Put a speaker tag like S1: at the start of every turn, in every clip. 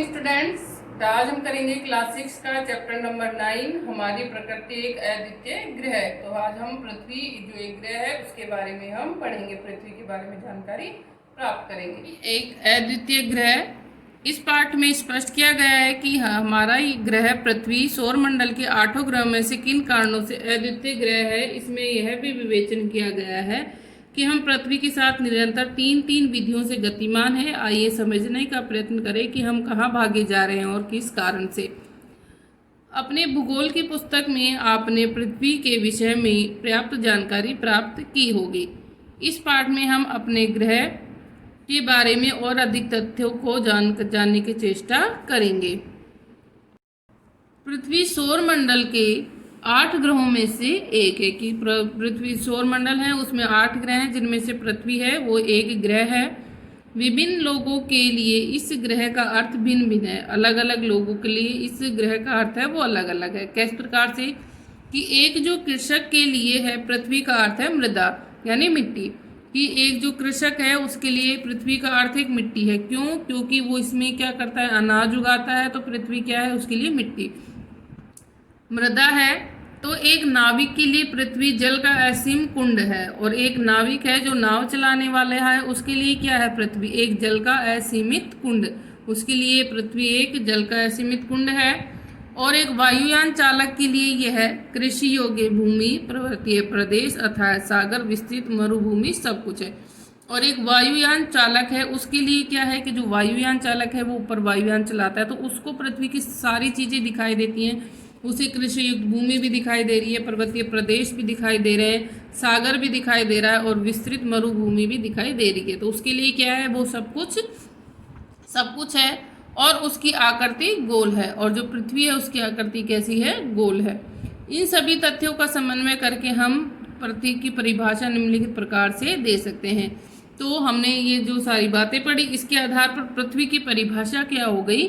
S1: Students, आज हम करेंगे क्लास 6 का चैप्टर नंबर 9 हमारी प्रकृति एक अद्वितीय ग्रह। तो आज हम पृथ्वी जो एक ग्रह है उसके बारे में हम पढ़ेंगे, पृथ्वी के बारे में जानकारी प्राप्त करेंगे। एक अद्वितीय ग्रह, इस पाठ में स्पष्ट किया गया है कि हमारा ग्रह पृथ्वी सौर मंडल के 8 ग्रहों में से किन कारणों से अद्वितीय ग्रह है। इसमें यह भी विवेचन किया गया है कि हम पृथ्वी के साथ निरंतर तीन विधियों से गतिमान है। आइए समझने का प्रयत्न करें कि हम कहाँ भागे जा रहे हैं और किस कारण से। अपने भूगोल की पुस्तक में आपने पृथ्वी के विषय में पर्याप्त जानकारी प्राप्त की होगी। इस पाठ में हम अपने ग्रह के बारे में और अधिक तथ्यों को जानने की चेष्टा करेंगे। पृथ्वी सौर मंडल के 8 ग्रहों में से एक है कि पृथ्वी सौर मंडल है, उसमें 8 ग्रह हैं जिनमें से पृथ्वी है वो एक ग्रह है। विभिन्न लोगों के लिए इस ग्रह का अर्थ भिन्न भिन्न है। अलग अलग लोगों के लिए इस ग्रह का अर्थ है वो अलग अलग है। किस प्रकार से कि एक जो कृषक के लिए है पृथ्वी का अर्थ है मृदा यानी मिट्टी, कि एक जो कृषक है उसके लिए पृथ्वी का अर्थ एक मिट्टी है। क्यों? क्योंकि वो इसमें क्या करता है, अनाज उगाता है, तो पृथ्वी क्या है उसके लिए मिट्टी। मृदा है तो एक नाविक के लिए पृथ्वी जल का असीम कुंड है, और एक नाविक है जो नाव चलाने वाले है उसके लिए क्या है पृथ्वी एक जल का असीमित कुंड, उसके लिए पृथ्वी एक जल का असीमित कुंड है। और एक वायुयान चालक के लिए यह है कृषि योग्य भूमि, पर्वतीय प्रदेश अथाह सागर, विस्तृत मरुभूमि सब कुछ है। और एक वायुयान चालक है उसके लिए क्या है कि जो वायुयान चालक है वो ऊपर वायुयान चलाता है तो उसको पृथ्वी की सारी चीज़ें दिखाई देती हैं। उसे कृषि युक्त भूमि भी दिखाई दे रही है, पर्वतीय प्रदेश भी दिखाई दे रहे हैं, सागर भी दिखाई दे रहा है और विस्तृत मरुभूमि भी दिखाई दे रही है। तो उसके लिए क्या है वो सब कुछ है। और उसकी आकृति गोल है, और जो पृथ्वी है उसकी आकृति कैसी है, गोल है। इन सभी तथ्यों का समन्वय करके हम पृथ्वी की परिभाषा निम्नलिखित प्रकार से दे सकते हैं। तो हमने ये जो सारी बातें पढ़ी इसके आधार पर पृथ्वी की परिभाषा क्या हो गई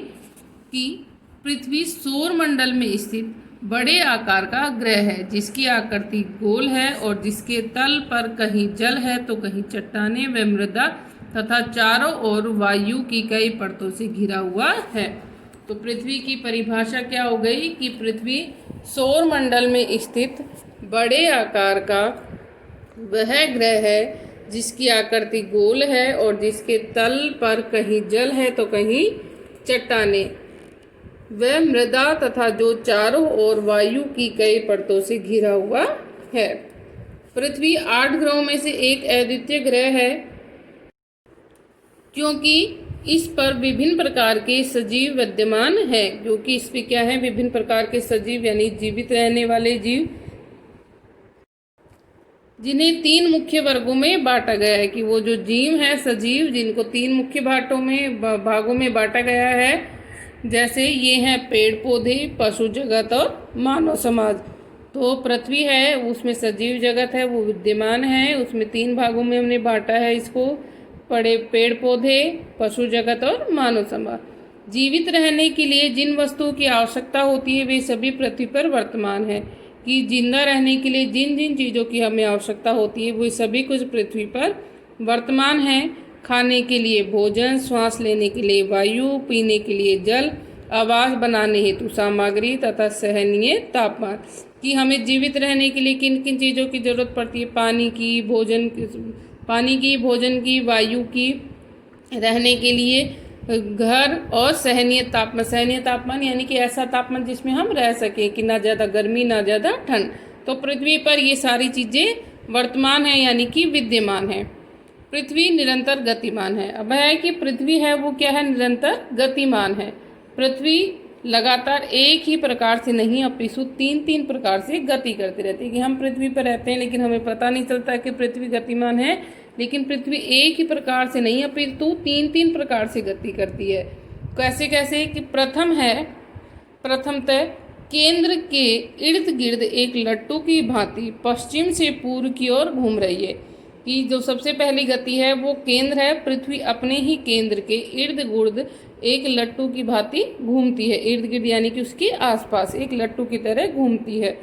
S1: कि पृथ्वी सौर मंडल में स्थित बड़े आकार का ग्रह है जिसकी आकृति गोल है और जिसके तल पर कहीं जल है तो कहीं चट्टानें व मृदा तथा चारों ओर वायु की कई परतों से घिरा हुआ है। तो पृथ्वी की परिभाषा क्या हो गई कि पृथ्वी सौर मंडल में स्थित बड़े आकार का वह ग्रह है जिसकी आकृति गोल है और जिसके तल पर कहीं जल है तो कहीं चट्टानें वह मृदा तथा जो चारों ओर वायु की कई परतों से घिरा हुआ है। पृथ्वी 8 ग्रहों में से एक अद्वितीय ग्रह है क्योंकि इस पर विभिन्न प्रकार के सजीव विद्यमान है। क्योंकि इस पे क्या है, विभिन्न प्रकार के सजीव यानी जीवित रहने वाले जीव, जिन्हें 3 मुख्य वर्गों में बांटा गया है। कि वो जो जीव है सजीव जिनको 3 मुख्य भागों में बांटा गया है, जैसे ये हैं पेड़ पौधे, पशु जगत और मानव समाज। तो पृथ्वी है उसमें सजीव जगत है वो विद्यमान है, उसमें 3 भागों में हमने बांटा है इसको, पेड़ पौधे, पशु जगत और मानव समाज। जीवित रहने के लिए जिन वस्तुओं की आवश्यकता होती है वे सभी पृथ्वी पर वर्तमान है। कि जिंदा रहने के लिए जिन जिन चीज़ों की हमें आवश्यकता होती है वो सभी कुछ पृथ्वी पर वर्तमान है। खाने के लिए भोजन, श्वास लेने के लिए वायु, पीने के लिए जल, आवास बनाने हेतु सामग्री तथा सहनीय तापमान। कि हमें जीवित रहने के लिए किन किन चीज़ों की जरूरत पड़ती है, पानी की, भोजन की, वायु की, रहने के लिए घर, और सहनीय तापमान यानी कि ऐसा तापमान जिसमें हम रह सकें कि ना ज़्यादा गर्मी ना ज़्यादा ठंड। तो पृथ्वी पर ये सारी चीज़ें वर्तमान है यानी कि विद्यमान है। पृथ्वी निरंतर गतिमान है। अब है कि पृथ्वी है वो क्या है, निरंतर गतिमान है। पृथ्वी लगातार एक ही प्रकार से नहीं अपितु 3 प्रकार से गति करती रहती है। कि हम पृथ्वी पर रहते हैं लेकिन हमें पता नहीं चलता कि पृथ्वी गतिमान है, लेकिन पृथ्वी एक ही प्रकार से नहीं अपितु 3 प्रकार से गति करती है। कैसे कैसे कि प्रथमतः केंद्र के इर्द गिर्द एक लट्टू की भांति पश्चिम से पूर्व की ओर घूम रही है। कि जो सबसे पहली गति है वो केंद्र है, पृथ्वी अपने ही केंद्र के इर्द गिर्द एक लट्टू की भांति घूमती है। इर्द गिर्द यानी कि उसके आसपास एक लट्टू की तरह घूमती है।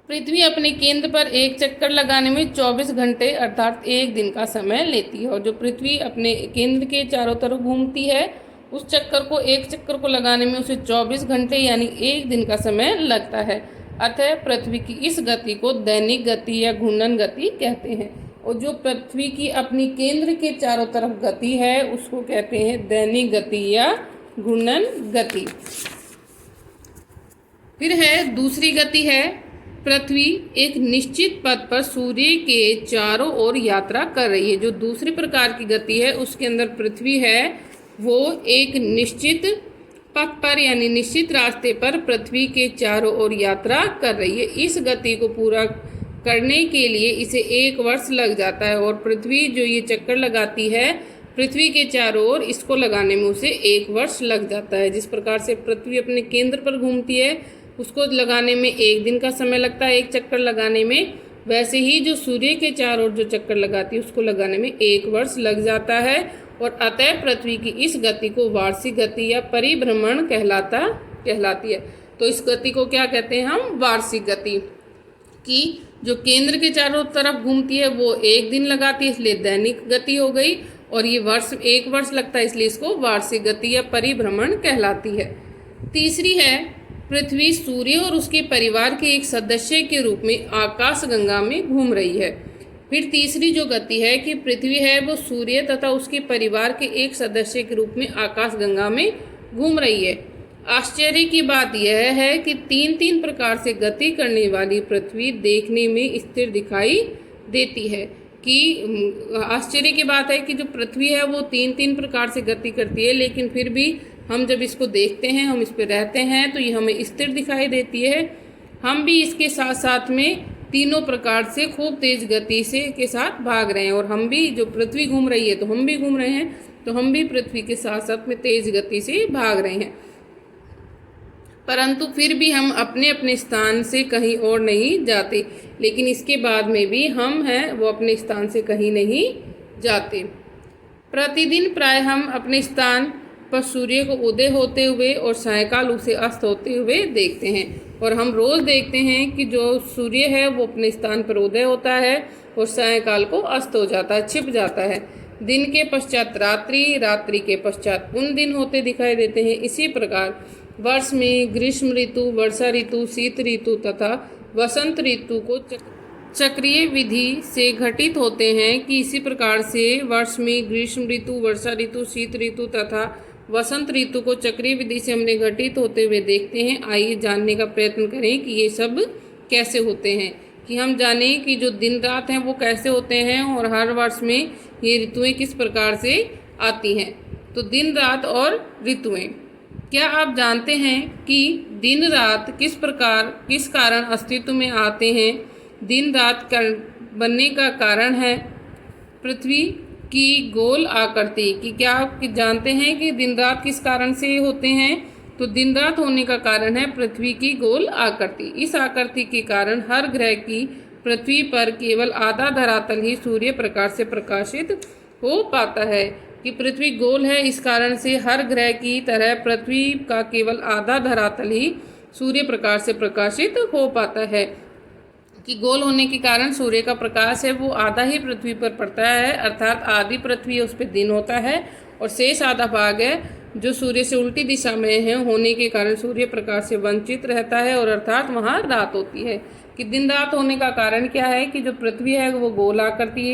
S1: पृथ्वी अपने केंद्र पर एक चक्कर लगाने में 24 घंटे अर्थात 1 दिन का समय लेती है। और जो पृथ्वी अपने केंद्र के चारों तरफ घूमती है उस चक्कर को, एक चक्कर को लगाने में उसे 24 घंटे यानी एक दिन का समय लगता है। अतः पृथ्वी की इस गति को दैनिक गति या घूर्णन गति कहते हैं। और जो पृथ्वी की अपनी केंद्र के चारों तरफ गति है उसको कहते हैं दैनिक गति या घूर्णन गति। फिर है दूसरी गति है, पृथ्वी एक निश्चित पथ पर सूर्य के चारों ओर यात्रा कर रही है। जो दूसरी प्रकार की गति है उसके अंदर पृथ्वी है वो एक निश्चित पथ पर यानी निश्चित रास्ते पर पृथ्वी के चारों ओर यात्रा कर रही है। इस गति को पूरा करने के लिए इसे 1 वर्ष लग जाता है। और पृथ्वी जो ये चक्कर लगाती है पृथ्वी के चारों ओर, इसको लगाने में उसे 1 वर्ष लग जाता है। जिस प्रकार से पृथ्वी अपने केंद्र पर घूमती है उसको लगाने में 1 दिन का समय लगता है एक चक्कर लगाने में, वैसे ही जो सूर्य के चारों ओर जो चक्कर लगाती है उसको लगाने में 1 वर्ष लग जाता है। और अतः पृथ्वी की इस गति को वार्षिक गति या परिभ्रमण कहलाती है। तो इस गति को क्या कहते हैं हम? वार्षिक गति। कि जो केंद्र के चारों तरफ घूमती है वो 1 दिन लगाती है इसलिए दैनिक गति हो गई, और ये 1 वर्ष लगता है इसलिए इसको वार्षिक गति या परिभ्रमण कहलाती है। तीसरी है, पृथ्वी सूर्य और उसके परिवार के एक सदस्य के रूप में आकाशगंगा में घूम रही है। फिर तीसरी जो गति है कि पृथ्वी है वो सूर्य तथा उसके परिवार के एक सदस्य के रूप में आकाशगंगा में घूम रही है। आश्चर्य की बात यह है कि 3 प्रकार से गति करने वाली पृथ्वी देखने में स्थिर दिखाई देती है। कि आश्चर्य की बात है कि जो पृथ्वी है वो 3 प्रकार से गति करती है, लेकिन फिर भी हम जब इसको देखते हैं, हम इस पर रहते हैं तो ये हमें स्थिर दिखाई देती है। हम भी इसके साथ साथ में 3 प्रकार से खूब तेज गति से के साथ भाग रहे हैं। और हम भी, जो पृथ्वी घूम रही है तो हम भी घूम रहे हैं, तो हम भी पृथ्वी के साथ साथ में तेज गति से भाग रहे हैं। परंतु फिर भी हम अपने अपने स्थान से कहीं और नहीं जाते, लेकिन इसके बाद में भी हम हैं वो अपने स्थान से कहीं नहीं जाते। प्रतिदिन प्राय हम अपने स्थान पर सूर्य को उदय होते हुए और सायंकाल उसे अस्त होते हुए देखते हैं। और हम रोज़ देखते हैं कि जो सूर्य है वो अपने स्थान पर उदय होता है और सायंकाल को अस्त हो जाता है, छिप जाता है। दिन के पश्चात रात्रि, रात्रि के पश्चात पुनः दिन होते दिखाई देते हैं। इसी प्रकार वर्ष में ग्रीष्म ऋतु, वर्षा ऋतु, शीत ऋतु तथा वसंत ऋतु को चक्रीय विधि से घटित होते हैं। कि इसी प्रकार से वर्ष में ग्रीष्म ऋतु, वर्षा ऋतु, शीत ऋतु तथा वसंत ऋतु को चक्रीय विधि से हमने घटित होते हुए देखते हैं। आइए जानने का प्रयत्न करें कि ये सब कैसे होते हैं, कि हम जानें कि जो दिन रात हैं वो कैसे होते हैं और हर वर्ष में ये ऋतुएं किस प्रकार से आती हैं। तो दिन रात और ऋतुएं, क्या आप जानते हैं कि दिन रात किस कारण अस्तित्व में आते हैं? दिन रात बनने का कारण है पृथ्वी की गोल आकृति। कि क्या आप जानते हैं कि दिन रात किस कारण से होते हैं? तो दिन रात होने का कारण है पृथ्वी की गोल आकृति। इस आकृति के कारण हर ग्रह की पृथ्वी पर केवल आधा धरातल ही सूर्य प्रकाश से प्रकाशित हो पाता है। कि पृथ्वी गोल है, इस कारण से हर ग्रह की तरह पृथ्वी का केवल आधा धरातल ही सूर्य प्रकाश से प्रकाशित हो पाता है। कि गोल होने के कारण सूर्य का प्रकाश है वो आधा ही पृथ्वी पर पड़ता है, अर्थात आधी पृथ्वी उस पर दिन होता है और शेष आधा भाग है जो सूर्य से उल्टी दिशा में है होने के कारण सूर्य प्रकाश से वंचित रहता है, और अर्थात वहाँ रात होती है। कि दिन रात होने का कारण क्या है? कि जो पृथ्वी है वो गोल आकृति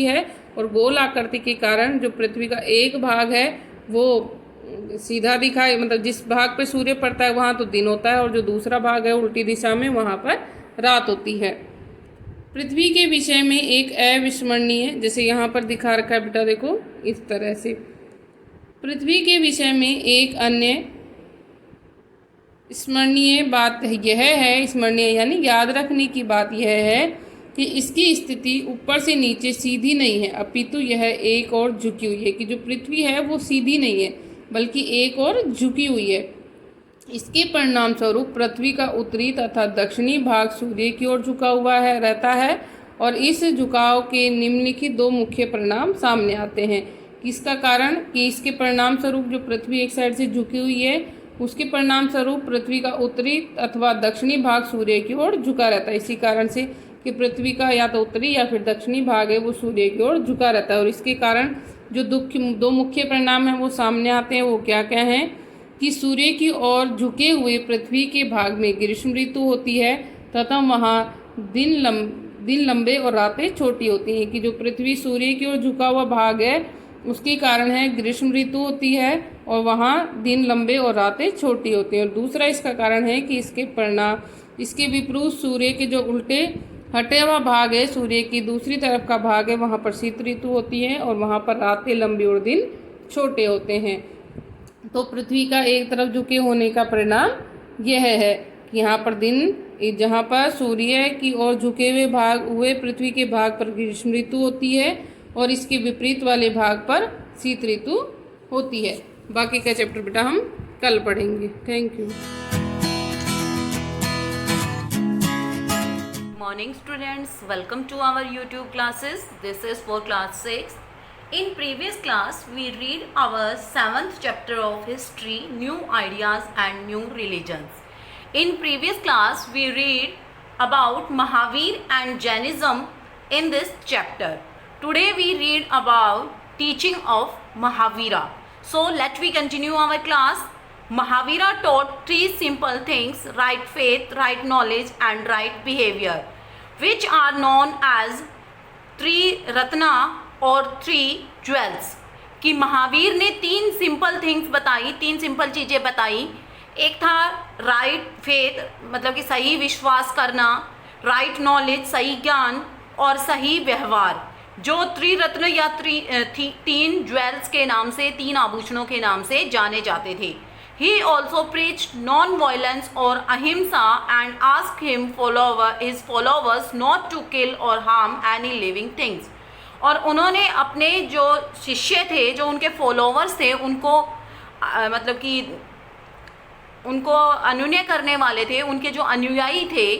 S1: है और गोल आकृति के कारण जो पृथ्वी का एक भाग है वो सीधा दिखाई, मतलब जिस भाग पर सूर्य पड़ता है वहाँ तो दिन होता है, और जो दूसरा भाग है उल्टी दिशा में वहाँ पर रात होती है। पृथ्वी के विषय में एक अविस्मरणीय, जैसे यहाँ पर दिखा रखा है बेटा, देखो इस तरह से पृथ्वी के विषय में एक अन्य स्मरणीय बात यह है, स्मरणीय यानी याद रखने की बात यह है कि इसकी स्थिति ऊपर से नीचे सीधी नहीं है, अपितु यह एक और झुकी हुई है। कि जो पृथ्वी है वो सीधी नहीं है बल्कि एक और झुकी हुई है। इसके परिणाम स्वरूप पृथ्वी का उत्तरी तथा दक्षिणी भाग सूर्य की ओर झुका हुआ रहता है, और इस झुकाव के निम्नलिखित 2 मुख्य परिणाम सामने आते हैं। किसका कारण? कि इसके परिणाम स्वरूप जो पृथ्वी एक साइड से झुकी हुई है उसके परिणाम स्वरूप पृथ्वी का उत्तरी अथवा दक्षिणी भाग सूर्य की ओर झुका रहता है। इसी कारण से कि पृथ्वी का या तो उत्तरी या फिर दक्षिणी भाग है वो सूर्य की ओर झुका रहता है, और इसके कारण जो दो मुख्य परिणाम हैं वो सामने आते हैं। वो क्या क्या हैं कि सूर्य की ओर झुके हुए पृथ्वी के भाग में ग्रीष्म ऋतु होती है तथा वहाँ दिन लंबे और रातें छोटी होती हैं। कि जो पृथ्वी सूर्य की ओर झुका हुआ भाग है उसके कारण है ग्रीष्म ऋतु होती है और वहाँ दिन लंबे और रातें छोटी होती हैं। और दूसरा इसका कारण है कि इसके विपरीत सूर्य के जो उल्टे हटे हुआ भाग है, सूर्य की दूसरी तरफ का भाग है, वहाँ पर शीत ऋतु होती है और वहाँ पर रातें लंबी और दिन छोटे होते हैं। तो पृथ्वी का एक तरफ झुके होने का परिणाम यह है कि यहाँ पर जहाँ पर सूर्य की ओर झुके हुए पृथ्वी के भाग पर ग्रीष्म ऋतु होती है और इसके विपरीत वाले भाग पर शीत ऋतु होती है। बाकी का चैप्टर बेटा हम कल पढ़ेंगे। Thank you.
S2: Morning students, welcome to our YouTube classes. This is for class 6. In previous class we read our 7th chapter of history, new ideas and new religions. In previous class we read about Mahavir and Jainism in this chapter. Today we read about teaching of Mahavira. So let we continue our class. Mahavira taught 3 simple things: right faith, right knowledge and right behavior, which are known as 3 Ratna और 3 jewels. कि महावीर ने 3 simple things बताई, 3 simple चीज़ें बताई। एक था right faith, मतलब कि सही विश्वास करना, राइट नॉलेज सही ज्ञान और सही व्यवहार, जो 3 रत्न या 3 ज्वेल्स के नाम से, 3 आभूषणों के नाम से जाने जाते थे। He also preached non-violence or ahimsa and asked his followers not to kill or harm any living things. और उन्होंने अपने जो शिष्य थे, जो उनके फॉलोवर्स थे, उनको मतलब कि उनको अनुनय करने वाले थे, उनके जो अनुयायी थे,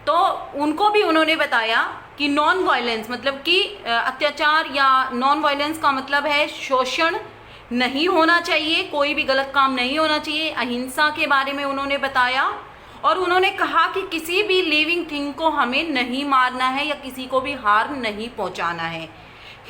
S2: तो उनको भी उन्होंने बताया कि नॉन वायलेंस मतलब कि अत्याचार, या नॉन वायलेंस का मतलब है शोषण नहीं होना चाहिए, कोई भी गलत काम नहीं होना चाहिए। अहिंसा के बारे में उन्होंने बताया और उन्होंने कहा कि किसी भी लिविंग थिंग को हमें नहीं मारना है या किसी को भी हार्म नहीं पहुंचाना है।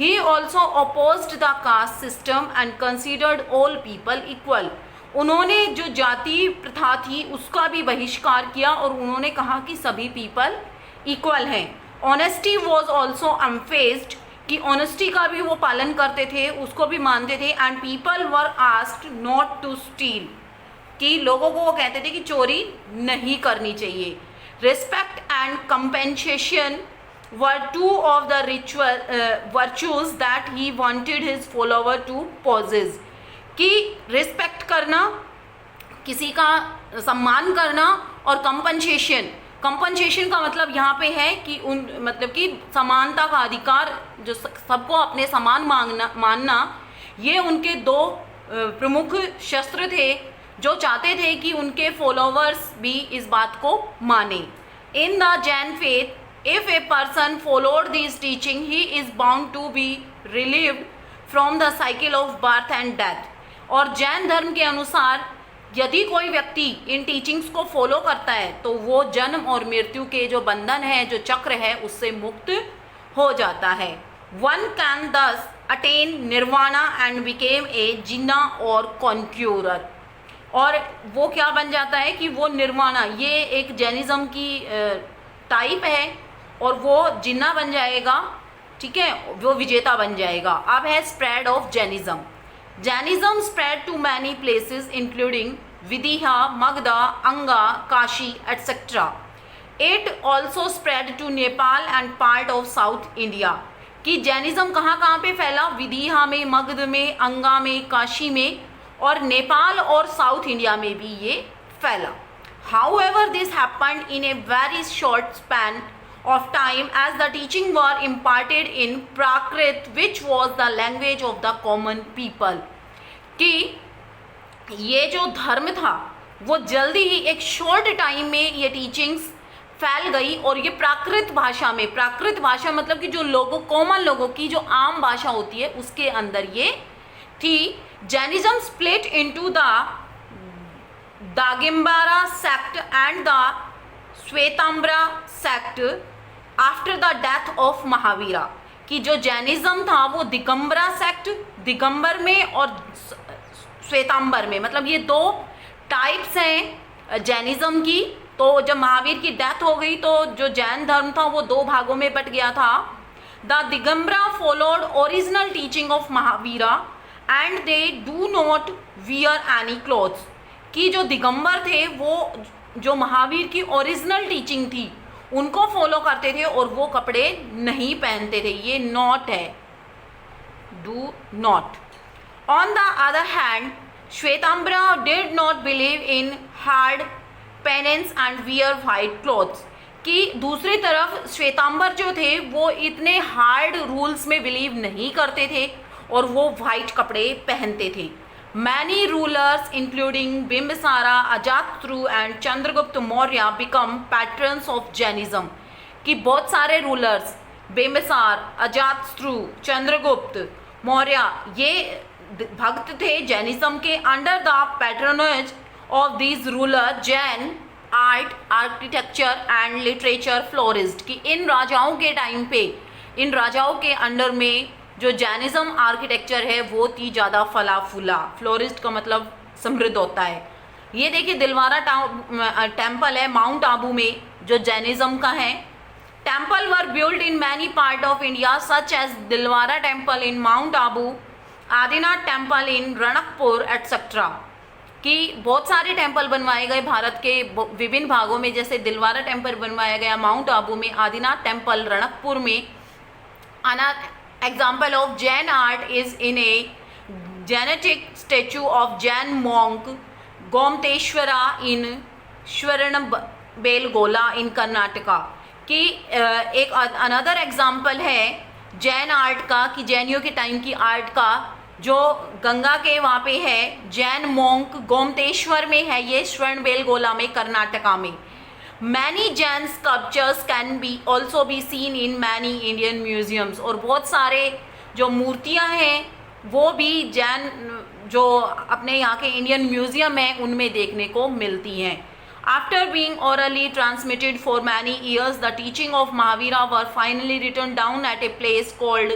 S2: He also opposed the caste system and considered all people equal. उन्होंने जो जाति प्रथा थी उसका भी बहिष्कार किया और उन्होंने कहा कि सभी पीपल इक्वल हैं। Honesty was also emphasized, कि ऑनेस्टी का भी वो पालन करते थे, उसको भी मानते थे। And people were asked not to steal, कि लोगों को वो कहते थे कि चोरी नहीं करनी चाहिए। Respect and compensation were 2 of the ritual virtues that he wanted his follower to possess. कि रिस्पेक्ट करना, किसी का सम्मान करना, और कंपनसेशन का मतलब यहाँ पे है कि मतलब कि समानता का अधिकार, जो सबको अपने समान मानना, ये उनके 2 प्रमुख शस्त्र थे जो चाहते थे कि उनके फॉलोवर्स भी इस बात को माने। In the Jain faith, if a person followed this teaching, he is bound to be relieved from the cycle of birth and death. और जैन धर्म के अनुसार यदि कोई व्यक्ति इन टीचिंग्स को फॉलो करता है तो वो जन्म और मृत्यु के जो बंधन है, जो चक्र है, उससे मुक्त हो जाता है। वन कैन दस attain nirvana and became a जिन्ना और कॉन्क्यूरर। और वो क्या बन जाता है कि वो निर्वाणा, ये एक जैनिज्म की टाइप है, और वो जिन्ना बन जाएगा, ठीक है, वो विजेता बन जाएगा। अब है spread of Jainism. Jainism spread to many places including Vidya, Magda, Anga, Kashi, etc. It also spread to Nepal and part of South India. कि जैनिज्म कहाँ कहाँ पे फैला? विदिहा में, मगध में, अंगा में, काशी में, और नेपाल और साउथ इंडिया में भी ये फैला। However, this happened in a very short span of time as the teaching were imparted in Prakrit, which was the language of the common people. कि ये जो धर्म था वो जल्दी ही एक शॉर्ट टाइम में ये टीचिंग्स फैल गई, और ये प्राकृत भाषा में, प्राकृत भाषा मतलब कि जो लोगों, कॉमन लोगों की जो आम भाषा होती है, उसके अंदर ये थी। Jainism split into the Digambara sect and the Shvetambara sect after the death of Mahavira. कि जो जैनिज्म था वो दिगंबरा सेक्ट, दिगंबर में और श्वेतांबर में, मतलब ये दो टाइप्स हैं जैनिज्म की। तो जब महावीर की डेथ हो गई तो जो जैन धर्म था वो दो भागों में बट गया था। The Digambara followed original teaching of Mahavira and they do not wear any clothes, कि जो दिगंबर थे वो जो महावीर की ओरिजिनल टीचिंग थी उनको फॉलो करते थे और वो कपड़े नहीं पहनते थे। ये नॉट है, do not. On the other hand Shvetambara did not believe in hard penance and wear white clothes, कि दूसरी तरफ श्वेतांबर जो थे वो इतने हार्ड रूल्स में बिलीव नहीं करते थे और वो वाइट कपड़े पहनते थे। Many rulers including Bimbisara, Ajatashatru and Chandragupta Maurya become patrons of Jainism, कि बहुत सारे रूलर्स बिंबिसार, अजातशत्रु, चंद्रगुप्त मौर्य ये भक्त थे जैनिज्म के। Under the patronage of these ruler Jain art, architecture and literature flourished, कि इन राजाओं के टाइम पे, इन राजाओं के अंडर में जो जैनिज्म आर्किटेक्चर है वो थी ज़्यादा फला फूला। फ्लोरिस्ट का मतलब समृद्ध होता है। ये देखिए दिलवारा टेम्पल है माउंट आबू में जो जैनिज्म का है। Temple were build in many part of India such as Dilwara temple in Mount Abu, Adinath temple in Ranakpur etcetera, कि बहुत सारे टेम्पल बनवाए गए भारत के विभिन्न भागों में, जैसे दिलवारा टेम्पल बनवाया गया माउंट आबू में, आदिनाथ टेम्पल रणकपुर में। Example of Jain art is in a Jainistic statue of Jain monk Gomteshwara in Shwaranbelgola in Karnataka, कि एक अनदर एग्जाम्पल है जैन आर्ट का, कि जैनियों के टाइम की आर्ट का, जो गंगा के वहाँ पे है, जैन मोंक गोमतेश्वर में है, ये श्रवणबेलगोला में कर्नाटका में। Many Jain sculptures can be also be seen in many Indian museums, और बहुत सारे जो मूर्तियाँ हैं वो भी जैन जो अपने यहाँ के इंडियन म्यूजियम हैं उनमें देखने को मिलती हैं। After being orally transmitted for many years the teaching of Mahavira were finally written down at a place called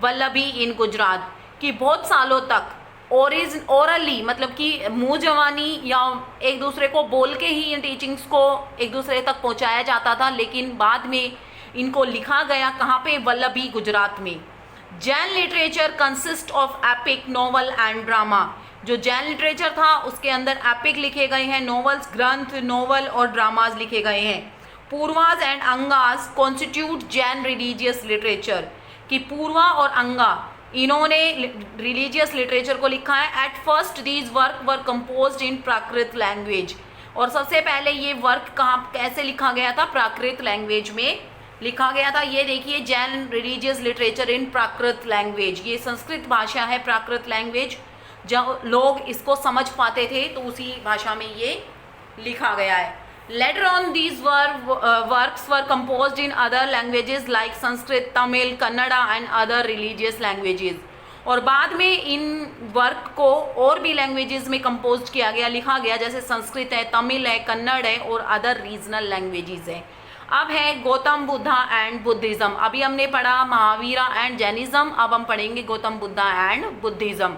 S2: Vallabhi in Gujarat, कि बहुत सालों तक ओरली मतलब कि मुँह जवानी या एक दूसरे को बोल के ही इन टीचिंग्स को एक दूसरे तक पहुंचाया जाता था, लेकिन बाद में इनको लिखा गया कहाँ पे, वल्लभी गुजरात में। Jain literature consist of epic, novel and drama, जो जैन लिटरेचर था उसके अंदर एपिक लिखे गए हैं, नॉवेल्स, ग्रंथ, नॉवल और ड्रामाज लिखे गए हैं। Purvas and Angas constitute Jain religious literature, कि पूर्वा और अंगा इन्होंने रिलीजियस लिटरेचर को लिखा है। At first these work were composed in Prakrit language, और सबसे पहले ये वर्क कहाँ कैसे लिखा गया था, प्राकृत लैंग्वेज में लिखा गया था। ये देखिए Jain religious literature in Prakrit language, ये संस्कृत भाषा है प्राकृत लैंग्वेज, जब लोग इसको समझ पाते थे तो उसी भाषा में ये लिखा गया है। Later on these works were composed in other languages like Sanskrit, Tamil, Kannada and other religious languages, और बाद में इन वर्क को और भी लैंग्वेजेस में कंपोज किया गया, लिखा गया, जैसे संस्कृत है, तमिल है, कन्नड़ है और अदर रीजनल लैंग्वेजेस हैं। अब है गौतम बुद्धा एंड बुद्धिज़्म। अभी हमने पढ़ा महावीरा एंड जैनिज्म, अब हम पढ़ेंगे Gautam Buddha and Buddhism.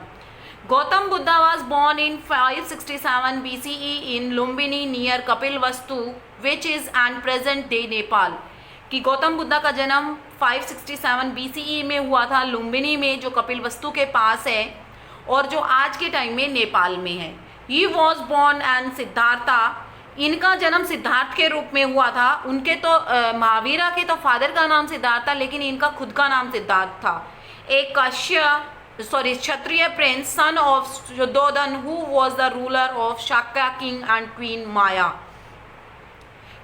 S2: Gautam Buddha was born in 567 BCE in Lumbini near Kapilvastu, which is and present day Nepal, कि गौतम बुद्धा का जन्म 567 BCE में हुआ था लुम्बिनी में, जो कपिलवस्तु के पास है और जो आज के टाइम में नेपाल में है। He was born and Siddhartha, इनका जन्म सिद्धार्थ के रूप में हुआ था। उनके तो महावीरा के तो फादर का नाम सिद्धार्थ था, लेकिन इनका खुद का नाम सिद्धार्थ था। एक Kshatriya prince, son of Shuddhodana who was the ruler of Shakya king and queen Maya,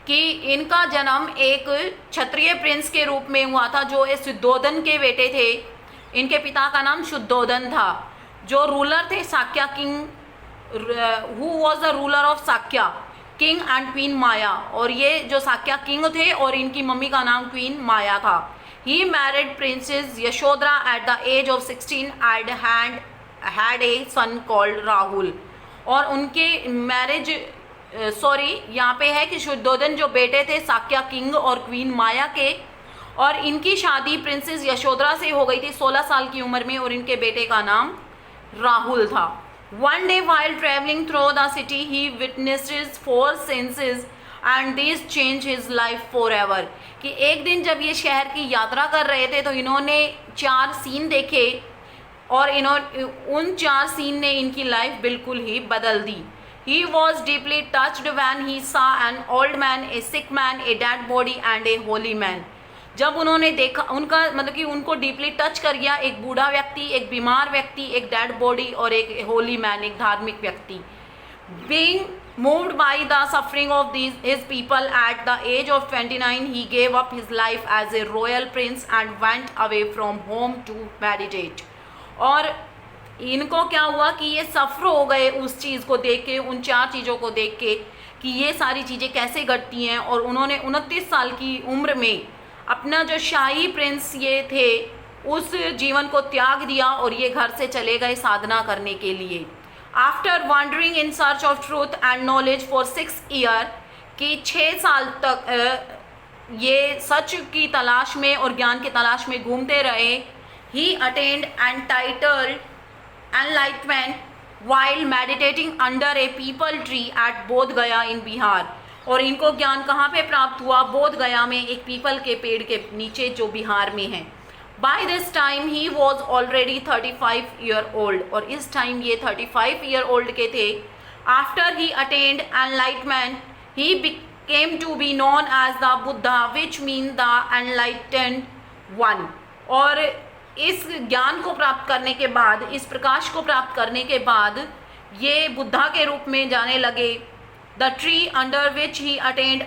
S2: कि इनका जन्म एक क्षत्रिय प्रिंस के रूप में हुआ था जो शुद्धोधन के बेटे थे। इनके पिता का नाम शुद्धोधन था, जो रूलर थे Shakya king, who was the ruler of Shakya king and queen Maya, और ये जो शाक्या किंग थे और इनकी मम्मी का नाम क्वीन माया था। He married Princess Yashodhara at the age of 16 and had a son called Rahul, और उनके मैरिज यहाँ पे है कि शुद्धोधन जो बेटे थे शाक्या किंग और क्वीन माया के, और इनकी शादी प्रिंसेस यशोधरा से हो गई थी 16 साल की उम्र में, और इनके बेटे का नाम राहुल था। One day while traveling through the city he witnessed his four senses and these changed his life forever। कि एक दिन जब ये शहर की यात्रा कर रहे थे तो इन्होंने 4 सीन देखे और उन 4 सीन ने इनकी लाइफ बिल्कुल ही बदल दी। He was deeply touched when he saw an old man, a sick man, a dead body and a holy man। जब उन्होंने देखा, उनका मतलब कि उनको डीपली टच कर गया, एक बूढ़ा व्यक्ति, एक बीमार व्यक्ति, एक डेड बॉडी और एक होली मैन, एक धार्मिक व्यक्ति। Being moved by the suffering of his people at the age of 29, he gave up his life as a royal prince and went away from home to meditate। और इनको क्या हुआ कि ये सफ़र हो गए उस चीज़ को देख के, उन 4 चीज़ों को देख के कि ये सारी चीज़ें कैसे घटती हैं, और उन्होंने 29 साल की उम्र में अपना जो शाही प्रिंस ये थे उस जीवन को त्याग दिया और ये घर से चले गए साधना करने के लिए। After wandering in search of truth and knowledge for 6 year, कि 6 साल तक ये सच की तलाश में और ज्ञान की तलाश में घूमते रहे। He attained entitled enlightenment while meditating under a peepal tree at Bodh Gaya इन बिहार। और इनको ज्ञान कहाँ पे प्राप्त हुआ? बोध गया में, एक पीपल के पेड़ के नीचे जो बिहार में है। By this time he was already 35 year old, और इस टाइम ये 35 ईयर ओल्ड के थे। After he attained enlightenment he became to be known as the Buddha which mean the enlightened one. और इस ज्ञान को प्राप्त करने के बाद, इस प्रकाश को प्राप्त करने के बाद ये बुद्धा के रूप में जाने लगे। The tree under which he attained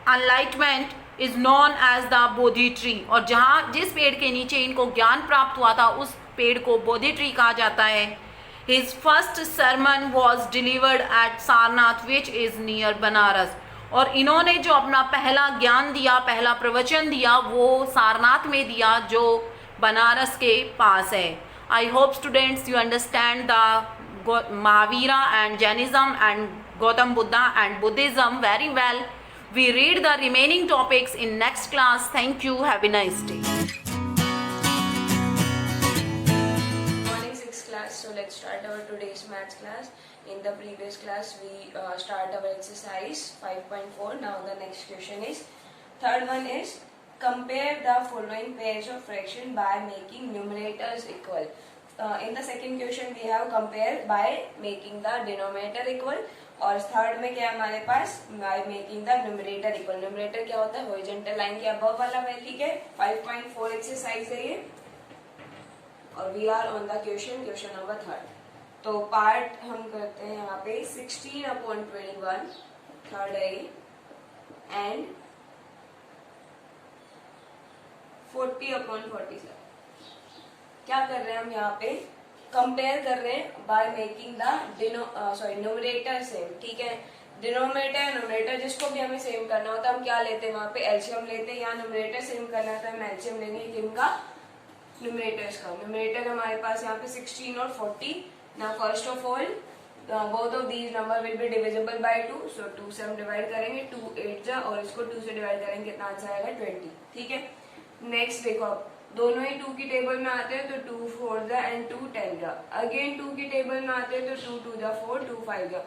S2: enlightenment is known as the Bodhi tree। और जहाँ जिस पेड़ के नीचे इनको ज्ञान प्राप्त हुआ था उस पेड़ को बोधि ट्री कहा जाता है। His first sermon was delivered at Sarnath which is near Banaras. और इन्होंने जो अपना पहला ज्ञान दिया, पहला प्रवचन दिया, वो सारनाथ में दिया जो बनारस के पास है। I hope students you understand the Mahavira and Jainism and Gautam Buddha and Buddhism very well. We read the remaining topics in next class. Thank you. Have a nice day.
S3: Morning 6th class. So let's start our today's maths class. In the previous class we start our exercise 5.4. Now the next question is, third one is compare the following pairs of fraction by making numerators equal। In the second question we have compare by making the denominator equal, और third में क्या है हमारे पास by making the numerator equal। numerator क्या होता है? horizontal line के above वाला वैल्यू के 5.4 एक्सरसाइज है ये, और we are on the question number 3। तो पार्ट हम करते हैं यहाँ पे 16/21 थर्ड है ये, एंड 40/47। क्या कर रहे हैं हम यहाँ पे? कंपेयर कर रहे हैं by making the numerator same. ठीक है, डिनोमिनेटर न्यूमरेटर जिसको भी हमें सेम करना होता है हम क्या लेते हैं? वहाँ पे एलसीएम लेते हैं। यहाँ न्यूमरेटर सेम करना था हम एलसीएम लेंगे किनका? न्यूमरेटर्स का। न्यूमरेटर हमारे पास यहाँ पे 16 और 40। Now first of all both of these number will be divisible by 2, सो 2 से हम डिवाइड करेंगे, 2 8 जा, और इसको 2 से डिवाइड करेंगे, कितना आंसर आएगा? 20। ठीक है, नेक्स्ट देखो, दोनों ही 2 की टेबल में आते हैं तो 2 4 जा एंड 2 10 जा। अगेन 2 की टेबल में आते हैं तो 2 2 जा 4, 2 5 जा।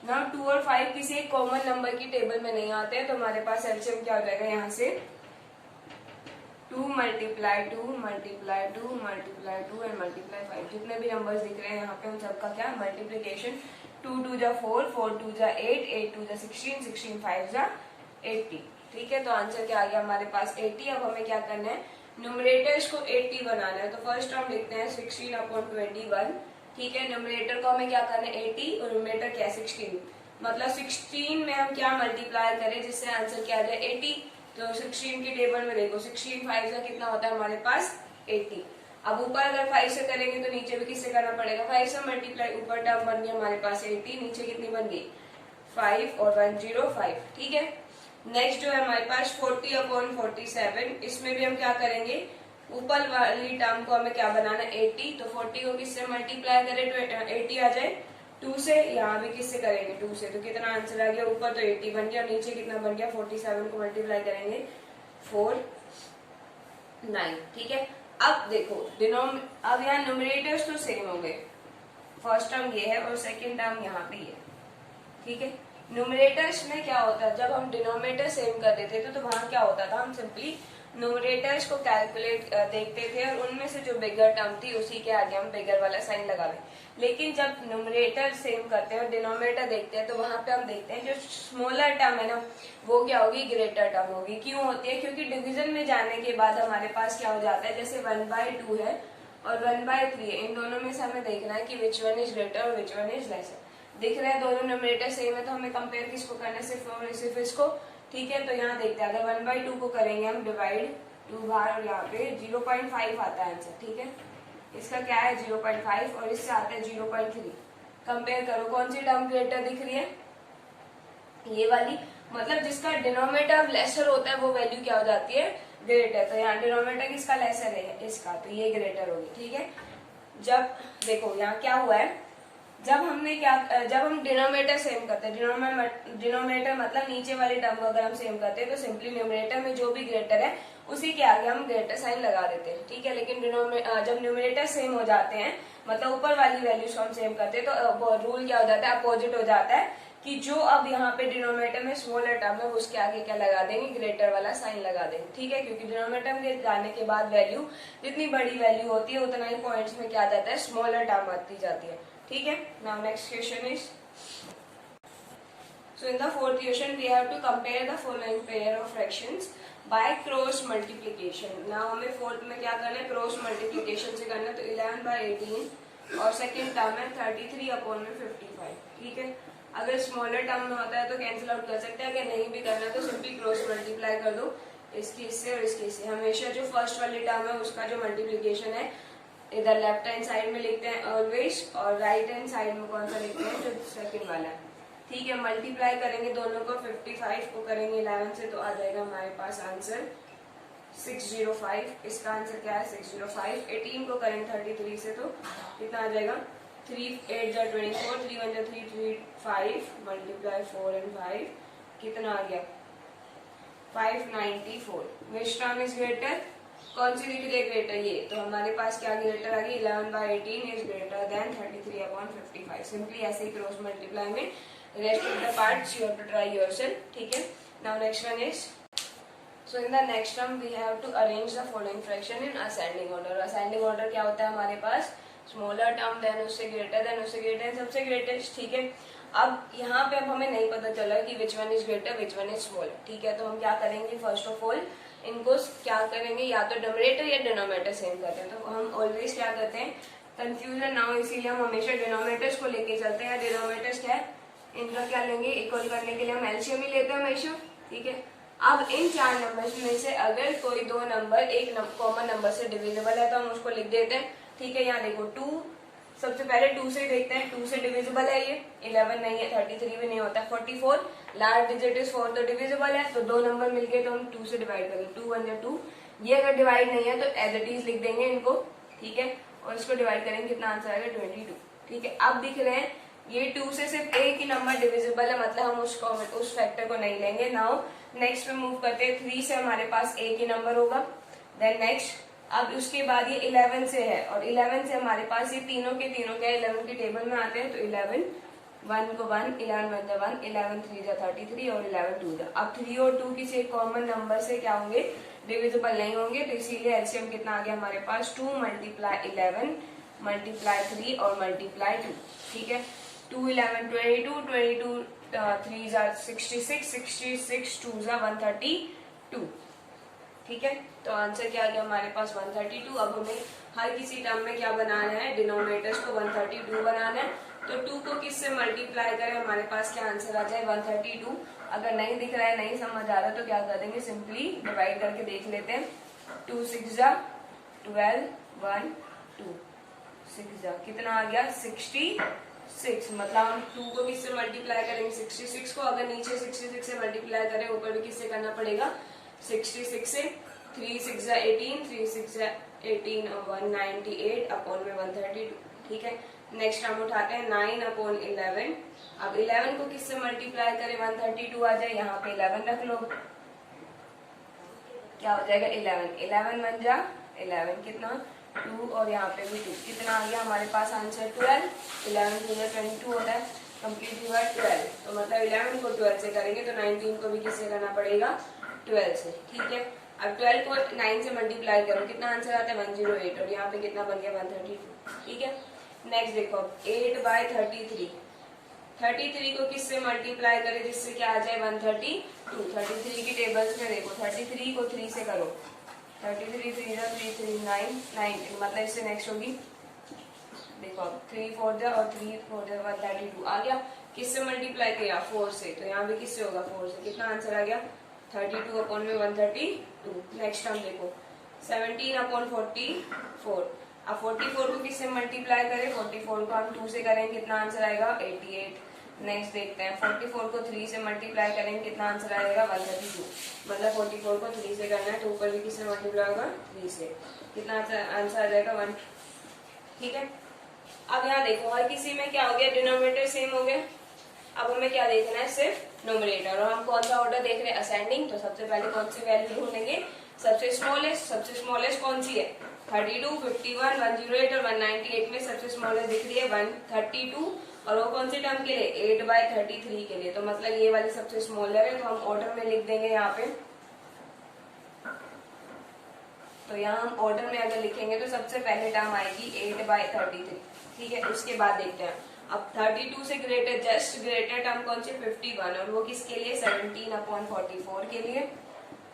S3: नाउ 2 और 5 किसी एक कॉमन नंबर की टेबल में नहीं आते हैं, तो हमारे पास एलसीएम क्या हो जाएगा? यहाँ से 2 multiply 2 multiply 2 multiply 2 and multiply 5। जितने भी नंबर्स दिख रहे हैं यहाँ पे उन सबका क्या मल्टीप्लीकेशन। 2 2 जा 4, 4 2 जा 8, 8 2 जा 16, 16 5 जा 80। ठीक है, तो आंसर क्या आ गया हमारे पास? 80। अब हमें क्या करना है? न्यूमरेटर्स को 80 बनाना है। तो फर्स्ट हम लिखते हैं 16/21। ठीक है, न्यूमरेटर को हमें क्या करना है? 80, और न्यूमरेटर क्या है? 16। मतलब 16 में हम क्या मल्टीप्लाई करें जिससे आंसर क्या आ जाए? 80। तो 16 की टेबल में देखो 16 5 का कितना होता है हमारे पास? 80। अब ऊपर अगर 5 से करेंगे तो नीचे भी किससे करना पड़ेगा? 5 से मल्टीप्लाई। ऊपर टर्म बन गया हमारे पास 80, नीचे कितनी बन गई? 5 और 105। ठीक है, नेक्स्ट जो है हमारे पास 40/47। इसमें भी हम क्या करेंगे? ऊपर वाली टर्म को हमें क्या बनाना? 80। तो 40 को किससे मल्टीप्लाई करें तो 80 आ जाए? 2 से। यहाँ भी किससे करेंगे? 2 से। तो कितना आंसर आ गया? ऊपर तो 80 बन गया, नीचे कितना बन गया? 47 को मल्टीप्लाई करेंगे 4 9, ठीक है। अब देखो अब यहाँ न्यूमरेटर्स तो सेम हो गए, फर्स्ट टर्म ये है और सेकेंड टर्म यहाँ पे ये, ठीक है। न्यूमरेटर्स में क्या होता है, जब हम डिनोमिनेटर सेम कर देते थे तो वहां क्या होता था, हम सिंपली न्यूमरेटर्स को कैलकुलेट देखते थे और उनमें से जो बिगर टर्म थी उसी के आगे हम बिगर वाला साइन लगा दें। लेकिन जब न्यूमरेटर सेम करते हैं और डिनोमिनेटर देखते हैं तो वहां पे हम देखते हैं जो स्मॉलर टर्म है ना वो क्या होगी, ग्रेटर टर्म होगी। क्यों होती है, क्योंकि डिवीजन में जाने के बाद हमारे पास क्या हो जाता है, जैसे 1/2 है और 1/3 है, इन दोनों में से हमें देखना है कि विच वन इज ग्रेटर और विच वन इज लेसर। दिख रहा है दोनों न्यूमरेटर सेम है तो हमें कंपेयर किसको करना है, सिर्फ इसको, ठीक है। तो यहाँ देखते हैं, अगर 1/2 को करेंगे हम डिवाइड 2 बार और यहाँ पे 0.5 आता है आंसर, ठीक है। इसका क्या है 0.5 और इससे आता है 0.3। कंपेयर करो कौन सी टर्म ग्रेटर दिख रही है, ये वाली, मतलब जिसका डिनोमिनेटर लेसर होता है वो वैल्यू क्या हो जाती है, ग्रेटर। तो यहाँ डिनोमिनेटर किसका लेसर है, इसका, तो ये ग्रेटर होगी, ठीक है। जब देखो यहाँ क्या हुआ है, जब हम डिनोमिनेटर सेम करते हैं, डिनोमिनेटर मतलब नीचे वाली टर्म को अगर हम सेम करते हैं तो सिंपली न्यूमरेटर में जो भी ग्रेटर है उसी के आगे हम ग्रेटर साइन लगा देते हैं, ठीक है। लेकिन जब न्यूमरेटर सेम हो जाते हैं, मतलब ऊपर वाली वैल्यूज को हम सेम करते हैं, तो रूल क्या हो जाता है, अपोजिट हो जाता है कि जो अब यहाँ पे डिनोमिनेटर में स्मॉलर टर्म है उसके आगे क्या लगा देंगे, ग्रेटर वाला साइन लगा देंगे, ठीक है। क्योंकि डिनोमिनेटर में जाने के बाद वैल्यू जितनी बड़ी वैल्यू होती है उतना ही पॉइंट्स में क्या जाता है, स्मॉलर टर्म आती जाती है, ठीक है। Now next question is, so in the fourth question we have to compare the following pair of fractions by cross multiplication. now हमें फोर्थ में क्या करना है, क्रॉस मल्टीप्लिकेशन से करना है। तो 11/18 और सेकेंड टर्म है 33/55, ठीक है। अगर स्मॉलर टर्म में होता है तो कैंसिल आउट कर सकते हैं, अगर नहीं भी करना तो सिंपली क्रॉस मल्टीप्लाई कर दो, इसकी इससे और इसकी इससे। हमेशा जो फर्स्ट वाली टर्म है उसका जो मल्टीप्लीकेशन है इधर लेफ्ट हैंड साइड में लिखते हैं ऑलवेज, और राइट हैंड साइड में कौन सा लिखते हैं, जो सेकंड वाला है, ठीक है। मल्टीप्लाई करेंगे दोनों को, 55 को करेंगे 11 से तो आ जाएगा हमारे पास आंसर 605। इसका आंसर क्या है 605। 18 को करेंगे 33 से तो कितना आ जाएगा, 3 8 जा 24, 3 1 जा 3 3 5 मल्टीप्लाई 4 and 5 कितना आ गया 594। विच टर्म इज ग्रेटर, कौन सी दिख रही है ग्रेटर, ये। तो हमारे पास क्या ग्रेटर आ गई, 11/18 इज ग्रेटर देन 33/55। सिंपली ऐसे ही क्रॉस मल्टीप्लाई में rest of the parts you have to try yourself, ठीक है। Now next one is, so in the next term we have to arrange the following fraction in ascending order. Ascending order क्या होता है हमारे पास, smaller term then उससे greater सबसे greatest, ठीक है। अब यहाँ पे अब हमें नहीं पता चला कि which one is greater which one is smaller, ठीक है। तो हम क्या करेंगे, फर्स्ट ऑफ ऑल इनको क्या करेंगे, या तो न्यूमरेटर या डिनोमिनेटर सेम करते हैं। तो हम ऑलवेज क्या करते हैं, कंफ्यूजन ना हो इसीलिए हम हमेशा डिनोमिनेटर्स को लेके चलते हैं। डिनोमिनेटर्स क्या है, इनका क्या लेंगे, इक्वल करने के लिए हम एलसीएम ही लेते हैं हमेशा, ठीक है। अब इन 4 नंबर्स में से अगर कोई 2 नंबर एक कॉमन नंबर से डिविजिबल है तो हम उसको लिख देते हैं, ठीक है। यहाँ देखो 2, सबसे पहले 2 से देखते हैं, 2 से डिविजिबल है ये, 11 नहीं है, 33 भी नहीं होता, 44 लार्ज डिजिट इज 4 तो डिविजिबल है। तो 2 नंबर मिलके तो हम 2 से डिवाइड करेंगे, 2 1 2। ये अगर डिवाइड नहीं है तो एज इट इज लिख देंगे इनको, ठीक है। और इसको डिवाइड करेंगे, कितना आंसर आएगा 22, ठीक है। अब दिख रहे हैं ये 2 से सिर्फ एक ही नंबर डिविजिबल है, मतलब हम उस फैक्टर को नहीं लेंगे। नाउ नेक्स्ट में मूव करते हैं, 3 से हमारे पास एक ही नंबर होगा। देन नेक्स्ट, अब उसके बाद ये 11 से है और 11 से हमारे पास ये तीनों के 11 के टेबल में आते हैं। तो 11 1 को 1, 11 1 जा 1, 11 3 जा 33 और 11 2 जा। अब 3 और 2 किसी एक कॉमन नंबर से क्या होंगे, डिविजिबल नहीं होंगे। तो इसीलिए एलसीएम कितना आ गया हमारे पास 2 × 11 × 3 और × 2, ठीक है। 2 11 22, 22 3 जा 66, 66 2 जा 132, ठीक है। तो आंसर क्या आ गया हमारे पास 132। अब हमें हर किसी टर्म में क्या बनाना है, डिनोमिनेटर्स को 132 बनाना है। तो 2 को किससे मल्टीप्लाई करें, हमारे पास क्या आंसर आ जाए 132। अगर नहीं दिख रहा है, नहीं समझ आ रहा तो क्या कर देंगे, सिंपली डिवाइड करके देख लेते हैं। 2 6 जा 12, 1 2 6 जा कितना आ गया 66। मतलब हम 2 को किससे मल्टीप्लाई करेंगे 66 को। अगर नीचे 66 से मल्टीप्लाई करें, ऊपर भी किससे करना पड़ेगा 66 से। 3 6 जा 18, 3 6 जा 18 और 198 अपॉन में 132, ठीक है। नेक्स्ट हम उठाते हैं 9/11। अब 11 को किससे मल्टीप्लाई करें 132 आ जाए, यहाँ पे 11 रख लो, क्या हो जाएगा 11, 11 बन जा 11 कितना 2 और यहाँ पे भी 2, कितना आ गया हमारे पास आंसर 12, 11 2 22 होता है, कंप्लीट हुआ 12। तो मतलब 11 को 12 से करेंगे तो 19 को भी किससे करना पड़ेगा 12 से, ठीक है। अब 12 को 9 से मल्टीप्लाई करो, कितना आंसर आता है 108 और यहाँ पे कितना बन गया 132, ठीक है। नेक्स्ट देखो 8/33, 33 को किससे मल्टीप्लाई करें जिससे क्या आ जाए 132, 33 की टेबल्स में देखो 33 को 3 से करो, 33 3 3 3 9 19, मतलब इससे नेक्स्ट होगी देखो 3 4 जा और 3 4 जा 132 आ गया। किससे मल्टीप्लाई किया 4 से, तो यहाँ भी किससे होगा 4 से, कितना आंसर आ गया 32/132। नेक्स्ट हम देखो 17/44, अब 44 को किससे मल्टीप्लाई करें, 44 को हम 2 से करेंगे, कितना आंसर आएगा 88। नेक्स्ट देखते हैं 44 को 3 से मल्टीप्लाई करेंगे, कितना आंसर आएगा 132, मतलब 44 को 3 से करना है तो ऊपर भी किससे मल्टीप्लाई होगा 3 से, कितना आंसर आ जाएगा 1, ठीक है। अब यहाँ देखो हर किसी में क्या हो गया डिनोमिनेटर सेम हो गया। अब हमें क्या देखना है सिर्फ न्यूमरेटर, और हम कौन सा ऑर्डर देख रहे हैं असेंडिंग, तो सबसे पहले कौन सी वैल्यू ढूंढेंगे सबसे स्मॉलेस्ट कौन सी है 32, 51, 108 और 198 में सबसे स्मॉलेस्ट दिख रही है 132, और वो कौन से टर्म के लिए 8/33 के लिए, तो मतलब ये वाली सबसे स्मॉलर है, तो हम ऑर्डर में लिख देंगे यहाँ पे। तो यहाँ हम ऑर्डर में अगर लिखेंगे तो सबसे पहले टर्म आएगी 8/33, ठीक है। उसके बाद देखते हैं अब 32 से ग्रेटर जस्ट ग्रेटर टर्म कौन सी 51, और वो किसके लिए 17/44 के लिए,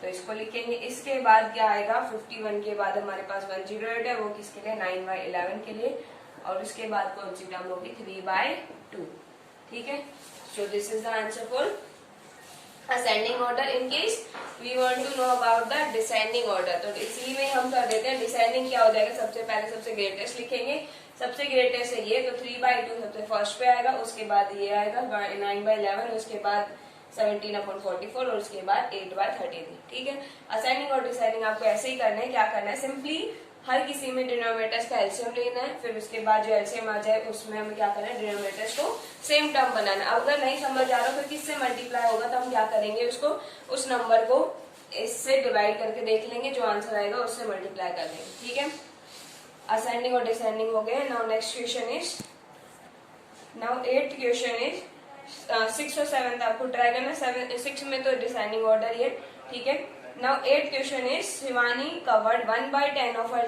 S3: तो इसको लिखेंगे। इसके बाद क्या आएगा 51 के बाद हमारे पास 108 है, वो किसके लिए 9/11 के लिए, और उसके बाद कौन सी टर्म होगी 3/2, ठीक है। So this is the answer for ascending order. In case we want to know about the descending order, तो इसलिए में हम कर देते हैं डिसेंडिंग क्या हो जाएगा, सबसे पहले सबसे ग्रेटेस्ट लिखेंगे, सबसे ग्रेटेस्ट है ये, तो 3/2 सबसे फर्स्ट पे आएगा, उसके बाद ये आएगा 9/11, उसके बाद 17/44 और उसके बाद 8/33, ठीक है। असेंडिंग और डिसेंडिंग आपको ऐसे ही करना है, क्या करना है सिंपली हर किसी में डिनोमिनेटर्स का एलसीएम लेना है, फिर उसके बाद जो एलसीएम आ जाए उसमें हमें क्या करना है डिनोमिनेटर्स को सेम टर्म बनाना है। अगर नहीं समझ आ रहा तो किससे मल्टीप्लाई होगा, तो हम क्या करेंगे उसको उस नंबर को इससे डिवाइड करके देख लेंगे, जो आंसर आएगा उससे मल्टीप्लाई कर देंगे, ठीक है। असेंडिंग और डिसेंडिंग हो गए। Now next question is, now 8th question is 6 और 7 आपको ट्राई करना, 6 में तो डिसेंडिंग ऑर्डर ही है, ठीक है। Now 8th question is Shivani covered 1/10 of her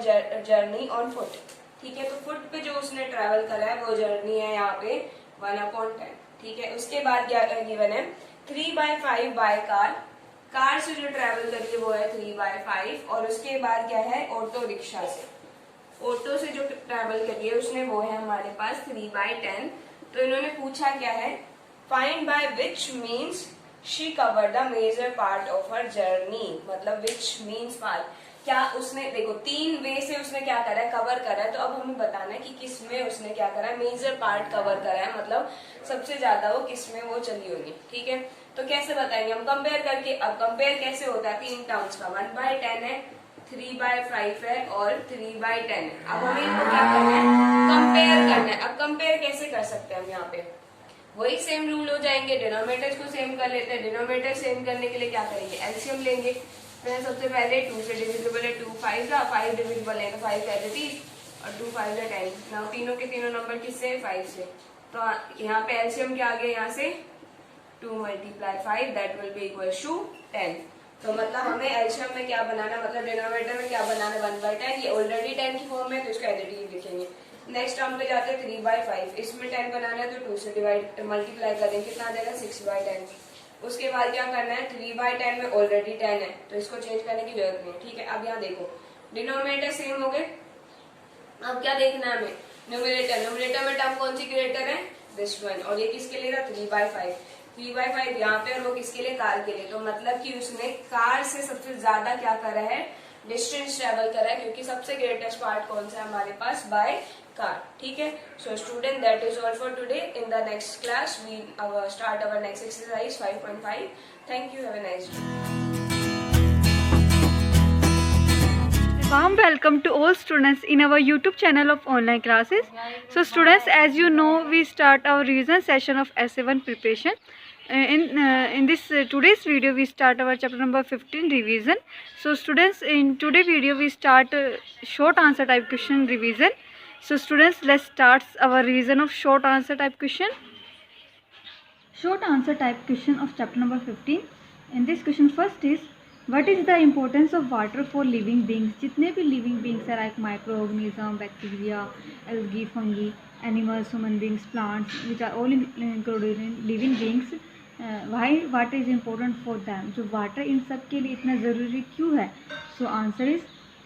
S3: journey on foot, ठीक है। तो फुट पे जो उसने ट्रैवल करा है वो जर्नी है यहाँ पे 1/10, ठीक है। उसके बाद क्या गिवन है 3/5 बाय कार, कार से जो ट्रैवल करी है वो है 3/5, और उसके बाद क्या है ऑटो रिक्शा से, ऑटो से जो ट्रैवल करी है उसने वो है हमारे पास 3/10। तो इन्होंने पूछा क्या है find by which means she cover the major part of her journey, मतलब विच मीन्स पार्ट, क्या उसने देखो 3 वे से उसने क्या करा है कवर करा है, तो अब हमें बताना है कि किस में उसने क्या करा है मेजर पार्ट कवर करा है, मतलब सबसे ज्यादा वो किस में वो चली होगी, ठीक है। तो कैसे बताएंगे हम कंपेयर करके, अब कंपेयर कैसे होता है 3 टर्म्स का 1/10 है, 3/5 है और 3/10 है। अब हमें इनको क्या करना है कंपेयर करना है। अब कंपेयर कैसे कर सकते हैं हम यहाँ पे, वही सेम रूल हो जाएंगे, डिनोमिनेटर्स को सेम कर लेते हैं। डिनोमिनेटर सेम करने के लिए क्या करेंगे एलसीएम लेंगे, तो सबसे पहले 2 से डिविजिबल है 2 5 का 5 डिविजिबल है तो 5 है 30 और 2 5 है 10, ना तीनों के तीनों नंबर किससे 5 से, तो यहाँ पे एलसीएम क्या आ गया यहाँ से 2 × 5 that will be equal to 10। तो मतलब हमें एलसीएम में क्या बनाना, मतलब डिनोमिनेटर में क्या बनाना 1/10, ये ऑलरेडी 10 की फॉर्म में तो इसको एडिटिव लिखेंगे। नेक्स्ट टर्म पे जाते हैं 3/5, इसमें 10 बनाना है तो 2 से डिवाइड मल्टीप्लाई कर देंगे, कितना आ जाएगा 6/10। उसके बाद क्या करना है 3/10 में ऑलरेडी 10 है तो इसको चेंज करने की जरूरत नहीं, ठीक है। अब यहाँ देखो डिनोमिनेटर सेम हो गए, अब क्या देखना है हमें न्यूमरेटर, न्यूमरेटर में टर्म कौन सी ग्रेटर है दिस वन, और ये किसके लिए था 3/5 यहाँ पे, और वो किसके लिए कार के लिए, तो मतलब कि उसने कार से सबसे ज्यादा क्या करा है डिस्टेंस ट्रेवल करा है, क्योंकि सबसे ग्रेटेस्ट पार्ट कौन सा है हमारे पास बाय कार, ठीक है। So student that is all for today, in the next class we start our next exercise 5.5। Thank you, have a nice day.
S4: Warm welcome to all students in our YouTube channel of online classes. So students, as you know, we start our revision session of essay 1 preparation. in this today's video we start our chapter number 15 revision. So students, in today video we start short answer type question revision. So students, let's start our revision of short answer type question. Short answer type question of chapter number 15. In this question, first is what is the importance of water for living beings? जितने भी living beings है like microorganism, bacteria, algae, fungi, animals, human beings, plants, which are all included in living beings. Why water is important for them? जो water इन सब के लिए इतना ज़रूरी क्यों है? So answer is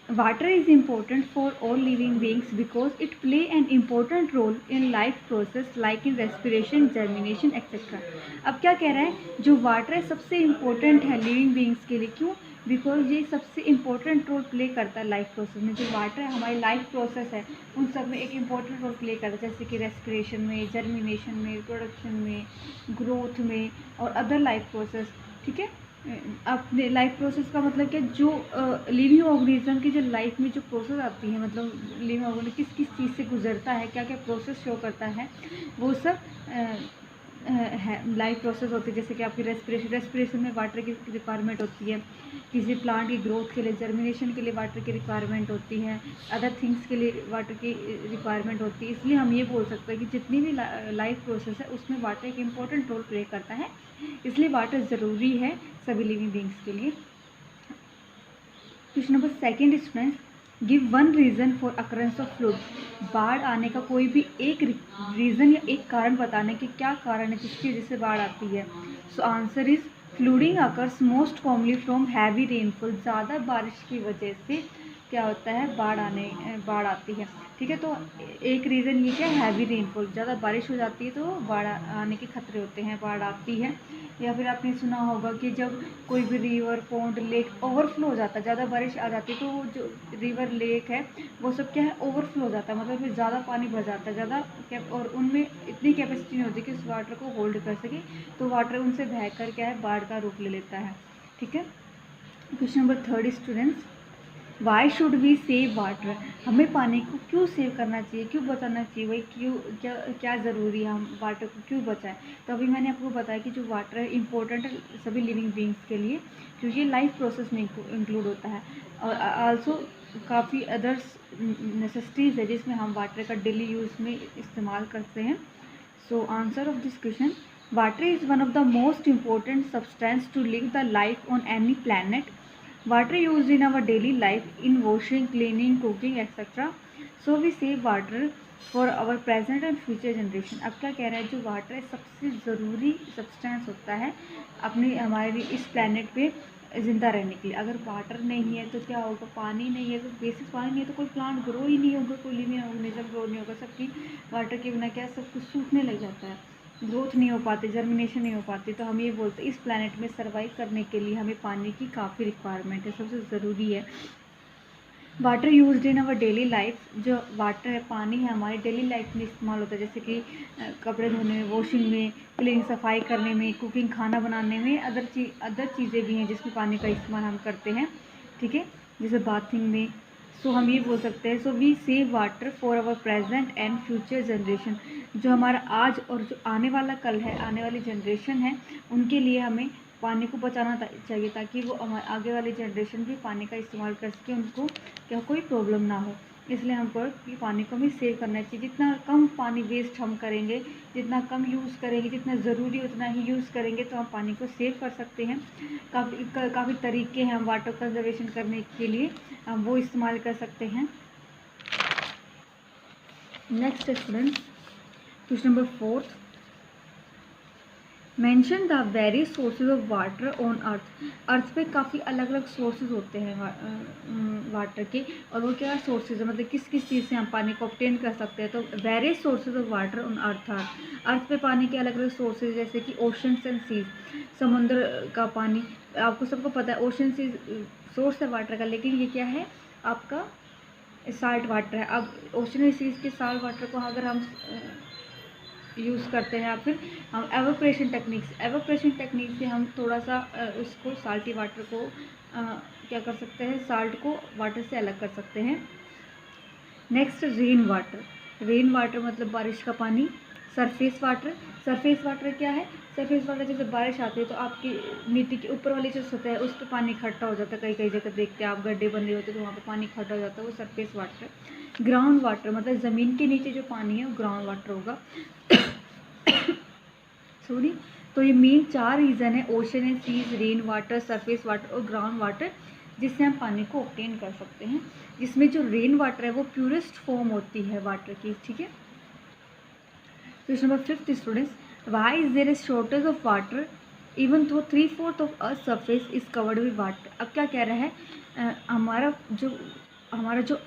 S4: water is important for all living beings because it play an important role in life process like in respiration, germination, etc. अब क्या कह रहा है? जो वाटर है सबसे इम्पोर्टेंट है लिविंग बींग्स के लिए. क्यों? बिकॉज ये सबसे इम्पोर्टेंट रोल प्ले करता है लाइफ प्रोसेस में. जो वाटर है हमारी लाइफ प्रोसेस है उन सब में एक इम्पोर्टेंट रोल प्ले करता है, जैसे कि रेस्पिरेशन में, जर्मिनेशन में, प्रोडक्शन में, ग्रोथ में और अदर लाइफ प्रोसेस. ठीक है. अपने लाइफ प्रोसेस का मतलब क्या? जो लिविंग ऑर्गेनिज्म की जो लाइफ में जो प्रोसेस आती है, मतलब लिविंग ऑर्गेनिज्म किस किस चीज़ से गुजरता है, क्या क्या प्रोसेस शो करता है, वो सब है लाइफ प्रोसेस होती है. जैसे कि आपकी रेस्पिरेशन में वाटर की रिक्वायरमेंट होती है, किसी प्लांट की ग्रोथ के लिए, जर्मिनेशन के लिए वाटर की रिक्वायरमेंट होती है, अदर थिंग्स के लिए वाटर की रिक्वायरमेंट होती है. इसलिए हम ये बोल सकते हैं कि जितनी भी लाइफ प्रोसेस है उसमें वाटर एक इम्पोर्टेंट रोल प्ले करता है. इसलिए वाटर ज़रूरी है सभी लिविंग बींग्स के लिए. Question number second students, give one reason for occurrence of flood. बाढ़ आने का कोई भी एक रीज़न या एक कारण बताने कि क्या कारण है जिसकी वजह से बाढ़ आती है. So answer is flooding occurs most commonly from heavy rainfall. ज़्यादा बारिश की वजह से क्या होता है? बाढ़ आती है. ठीक है. तो एक रीज़न ये क्या है? Heavy rainfall. ज़्यादा बारिश हो जाती है तो बाढ़ आने के खतरे होते हैं, बाढ़ आती है. या फिर आपने सुना होगा कि जब कोई भी रिवर, पॉन्ड, लेक ओवरफ्लो हो जाता है, ज़्यादा बारिश आ जाती है तो वो जो रिवर, लेक है वो सब क्या है? ओवरफ्लो हो जाता है. मतलब फिर ज़्यादा पानी भर जाता है, ज़्यादा और उनमें इतनी कैपेसिटी नहीं होती कि उस वाटर को होल्ड कर सके, तो वाटर उनसे बहकर क्या है? बाढ़ का रूप ले लेता है. ठीक है. Question number third students, why should we save water. हमें पानी को क्यों सेव करना चाहिए, क्यों बचाना चाहिए, भाई क्यों, क्या ज़रूरी है हम वाटर को क्यों बचाएं? तो अभी मैंने आपको बताया कि जो वाटर है इम्पोर्टेंट है सभी लिविंग बींग्स के लिए क्योंकि ये लाइफ प्रोसेस में इंक्लूड होता है. और आल्सो काफ़ी अदर्स नेसेसिटीज़ है जिसमें हम वाटर का डेली यूज़ में इस्तेमाल करते हैं. So answer of this question, water is one of the most important substance to live the life on any planet. Water used in our daily life in washing, cleaning, cooking, etc. So we save water for our present and future generation. अब क्या कह रहा है? जो water है सबसे ज़रूरी substance होता है अपने हमारे इस प्लैनेट पे ज़िंदा रहने के लिए. अगर वाटर नहीं है तो क्या होगा? पानी नहीं है तो बेसिक पानी नहीं है तो कोई प्लांट ग्रो ही नहीं होगा, कोई लिविंग ऑर्गेनिज्म ग्रो नहीं होगा. सबकी वाटर के बिना क्या सब कुछ सूखने लग जाता है, ग्रोथ नहीं हो पाती, जर्मिनेशन नहीं हो पाती. तो हम ये बोलते हैं इस प्लैनेट में सर्वाइव करने के लिए हमें पानी की काफ़ी रिक्वायरमेंट है, सबसे ज़रूरी है. Water used in our daily life. जो वाटर है, पानी है, हमारी डेली लाइफ में इस्तेमाल होता है, जैसे कि कपड़े धोने में, वॉशिंग में, क्लीनिंग सफाई करने में, कुकिंग खाना बनाने में. अदर चीज़ें भी हैं जिसमें पानी का इस्तेमाल हम करते हैं. ठीक है. जैसे बाथिंग में. सो हम ये बोल सकते हैं, so we save water for our present and future generation. जो हमारा आज और जो आने वाला कल है, आने वाली जनरेशन है, उनके लिए हमें पानी को बचाना चाहिए ताकि वो हमारे आगे वाली जनरेशन भी पानी का इस्तेमाल कर सके, उनको क्या कोई प्रॉब्लम ना हो. इसलिए हमको कि पानी को भी सेव करना चाहिए. जितना कम पानी वेस्ट हम करेंगे, जितना कम यूज़ करेंगे, जितना ज़रूरी उतना ही यूज़ करेंगे तो हम पानी को सेव कर सकते हैं. काफ़ी तरीके हैं हम वाटर कंजर्वेशन करने के लिए, हम वो इस्तेमाल कर सकते हैं. Next student, question number fourth, mention the various sources of water on earth. Earth पे काफ़ी अलग अलग सोर्सेज होते हैं वाटर के, और वो क्या सोर्सेज है, मतलब किस किस चीज़ से हम पानी को ऑब्टेन कर सकते हैं. तो various sources of water on earth are. Earth पे पानी के अलग अलग सोर्सेज जैसे कि ओशंस एंड सीज. समुद्र का पानी, आपको सबको पता है ओशन सीज सोर्स है वाटर का, लेकिन ये क्या है? आपका साल्ट वाटर है. अब ओशन सीज के साल्ट वाटर को अगर हम यूज़ करते हैं या फिर हम एवोपरेशन टेक्निक से हम थोड़ा सा उसको साल्टी वाटर को क्या कर सकते हैं? साल्ट को वाटर से अलग कर सकते हैं. नेक्स्ट रेन वाटर मतलब बारिश का पानी. सरफेस वाटर क्या है? सरफेस वाटर जैसे बारिश आती है तो आपकी मिट्टी के ऊपर वाली जो सतह है उस पर पानी इकट्ठा हो जाता है, कई जगह देखते हैं आप, गड्ढे बने होते हैं तो वहाँ पे पानी इकट्ठा हो जाता है, वो सरफेस वाटर है। ग्राउंड वाटर मतलब ज़मीन के नीचे जो पानी है वो ग्राउंड वाटर होगा। सॉरी, तो ये मेन 4 रीज़न है, ocean and seas, rain water, surface water और ग्राउंड वाटर, जिससे हम पानी को ऑब्टेन कर सकते हैं। जिसमें जो रेन वाटर है वो प्योरेस्ट फॉर्म होती है वाटर की, ठीक है। Question number 5 students, why is there a shortage of water even though 3/4 of earth surface is covered with water. अब क्या कह रहा है, हमारा जो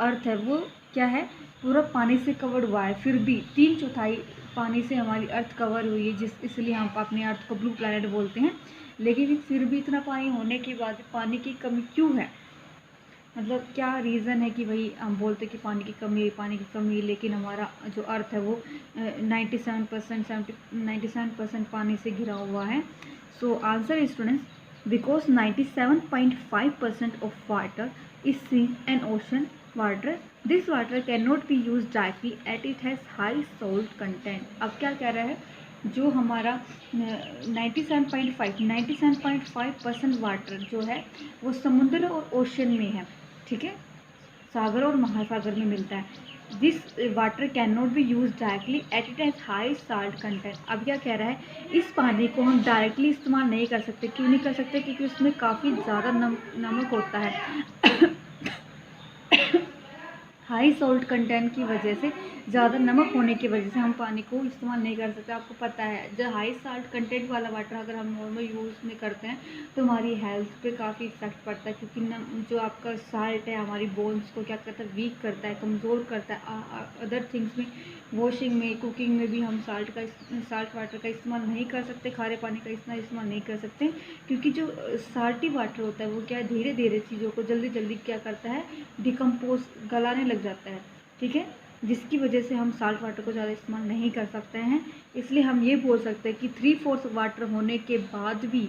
S4: अर्थ है वो क्या है, पूरा पानी से कवर्ड हुआ है, फिर भी 3/4 पानी से हमारी अर्थ कवर हुई है, इसलिए हम अपने अर्थ को ब्लू प्लैनेट बोलते हैं। लेकिन फिर भी इतना पानी होने के बाद पानी की कमी क्यों है? मतलब क्या रीज़न है कि भाई हम बोलते हैं कि पानी की कमी है, लेकिन हमारा जो अर्थ है वो 97% पानी से घिरा हुआ है। So answer students, because 97.5% of water is sea and ocean water, this water can not be use directly at it has high salt content. अब क्या कह रहा है, जो हमारा 97.5% वाटर जो है वो समुद्र और ओशन में है, ठीक है, सागर और महासागर में मिलता है। This water can not be use directly at it has high salt content. अब क्या कह रहा है, इस पानी को हम डायरेक्टली इस्तेमाल नहीं कर सकते। क्यों नहीं कर सकते? क्योंकि उसमें काफ़ी ज़्यादा नमक होता है। हाई सॉल्ट कंटेंट की वजह से, ज़्यादा नमक होने की वजह से हम पानी को इस्तेमाल नहीं कर सकते। आपको पता है जो हाई सॉल्ट कंटेंट वाला वाटर अगर हम नॉर्मल यूज़ में करते हैं तो हमारी हेल्थ पे काफ़ी इफेक्ट पड़ता है, क्योंकि जो आपका साल्ट है हमारी बोन्स को क्या करता है, वीक करता है, कमज़ोर करता है। अदर थिंग्स में, वॉशिंग में, कुकिंग में भी हम साल्ट वाटर का इस्तेमाल नहीं कर सकते, खारे पानी का इस्तेमाल नहीं कर सकते, क्योंकि जो साल्टी वाटर होता है वो क्या है, धीरे धीरे चीज़ों को जल्दी क्या करता है, डिकम्पोज, गलाने लग जाता है, ठीक है, जिसकी वजह से हम साल्ट वाटर को ज़्यादा इस्तेमाल नहीं कर सकते हैं। इसलिए हम ये बोल सकते हैं कि 3/4 वाटर होने के बाद भी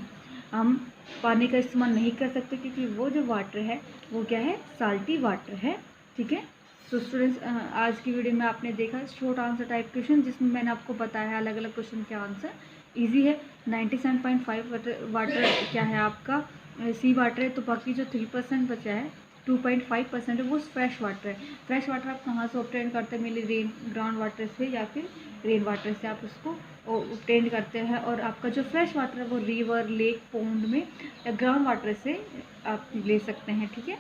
S4: हम पानी का इस्तेमाल नहीं कर सकते, क्योंकि वो जो वाटर है वो क्या है, साल्टी वाटर है, ठीक है। तो स्टूडेंट्स, आज की वीडियो में आपने देखा शॉर्ट आंसर टाइप क्वेश्चन, जिसमें मैंने आपको बताया है अलग अलग क्वेश्चन के आंसर। इजी है। 97.5 वाटर क्या है आपका, सी वाटर है, तो बाकी जो 3% बचा है, 2.5% है, वो फ्रेश वाटर है। फ्रेश वाटर आप कहाँ से ऑब्टेन करते हैं? मेरे ग्राउंड वाटर से या फिर रेन वाटर से आप उसको ऑब्टेन करते हैं। और आपका जो फ्रेश वाटर है वो रिवर, लेक, पॉन्ड में या ग्राउंड वाटर से आप ले सकते हैं, ठीक है।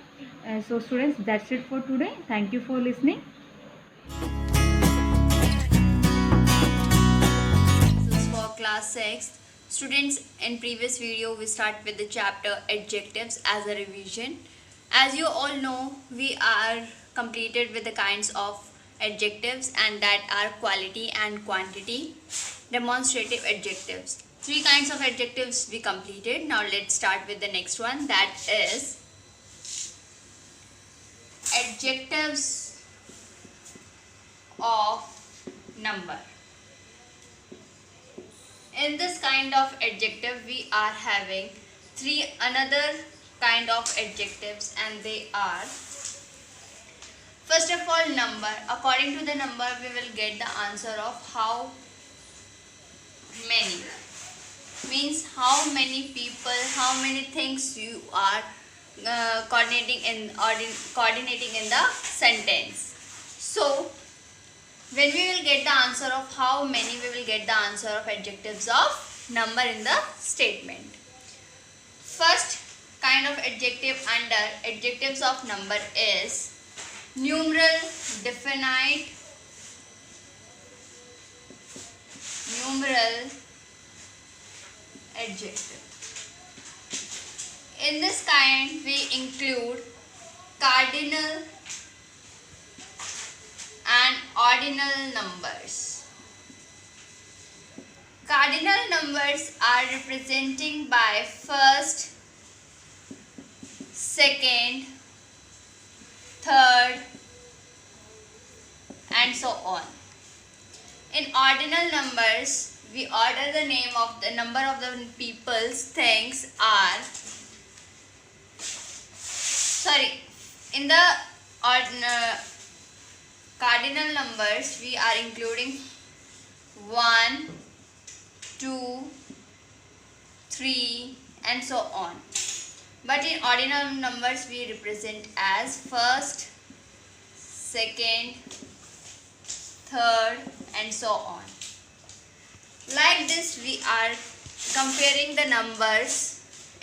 S4: So students, that's it for today. Thank you for listening.
S2: This is for class 6. Students, in previous video we start with the chapter adjectives as a revision. As you all know, we are completed with the kinds of adjectives, and that are quality and quantity. Demonstrative adjectives. 3 kinds of adjectives we completed. Now let's start with the next one, that is adjectives of number. In this kind of adjective we are having another kind of adjectives, and they are, first of all, number. According to the number we will get the answer of how many, means how many people, how many things you are coordinating in the sentence. So when we will get the answer of how many, we will get the answer of adjectives of number in the statement. First kind of adjective under adjectives of number is numeral definite, numeral adjective. In this kind we include cardinal and ordinal numbers. Cardinal numbers are representing by first, second, third, and so on. In ordinal numbers, we order the name of the number of the people's things are, in the cardinal numbers we are including 1, 2, 3 and so on. But in ordinal numbers we represent as first, second, third and so on. Like this we are comparing the numbers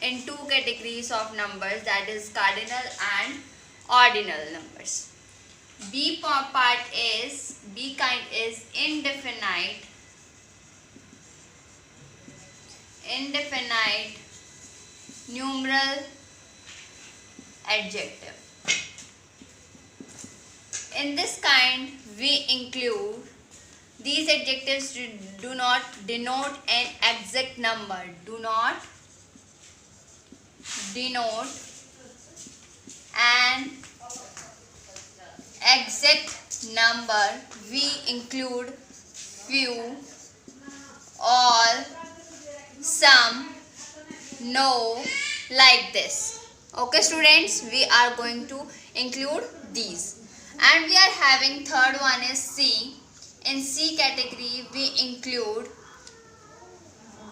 S2: in two categories of numbers, that is cardinal and ordinal numbers. B kind is indefinite numeral adjective. In this kind we include these adjectives do not denote an exact number, do not denote an exact number. We include few, all, some, no, like this. Okay students, we are going to include these. And we are having third one is C. In C category we include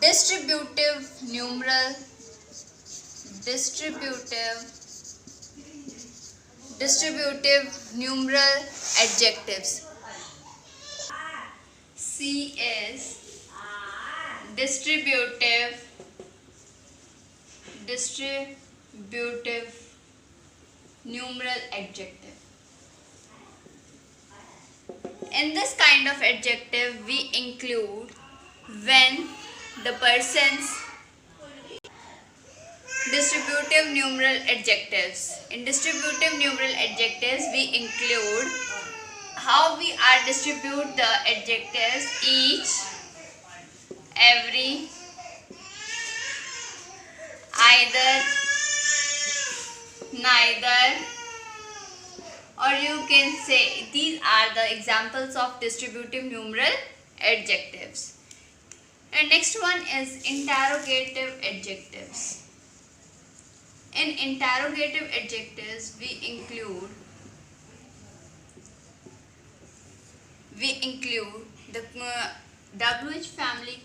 S2: distributive numeral adjectives. C is distributive numeral adjective. In this kind of adjective we include when the person's distributive numeral adjectives. In distributive numeral adjectives we include how we are distribute the adjectives each, every, either, neither, or you can say these are the examples of distributive numeral adjectives. And next one is interrogative adjectives. In interrogative adjectives we include the WH family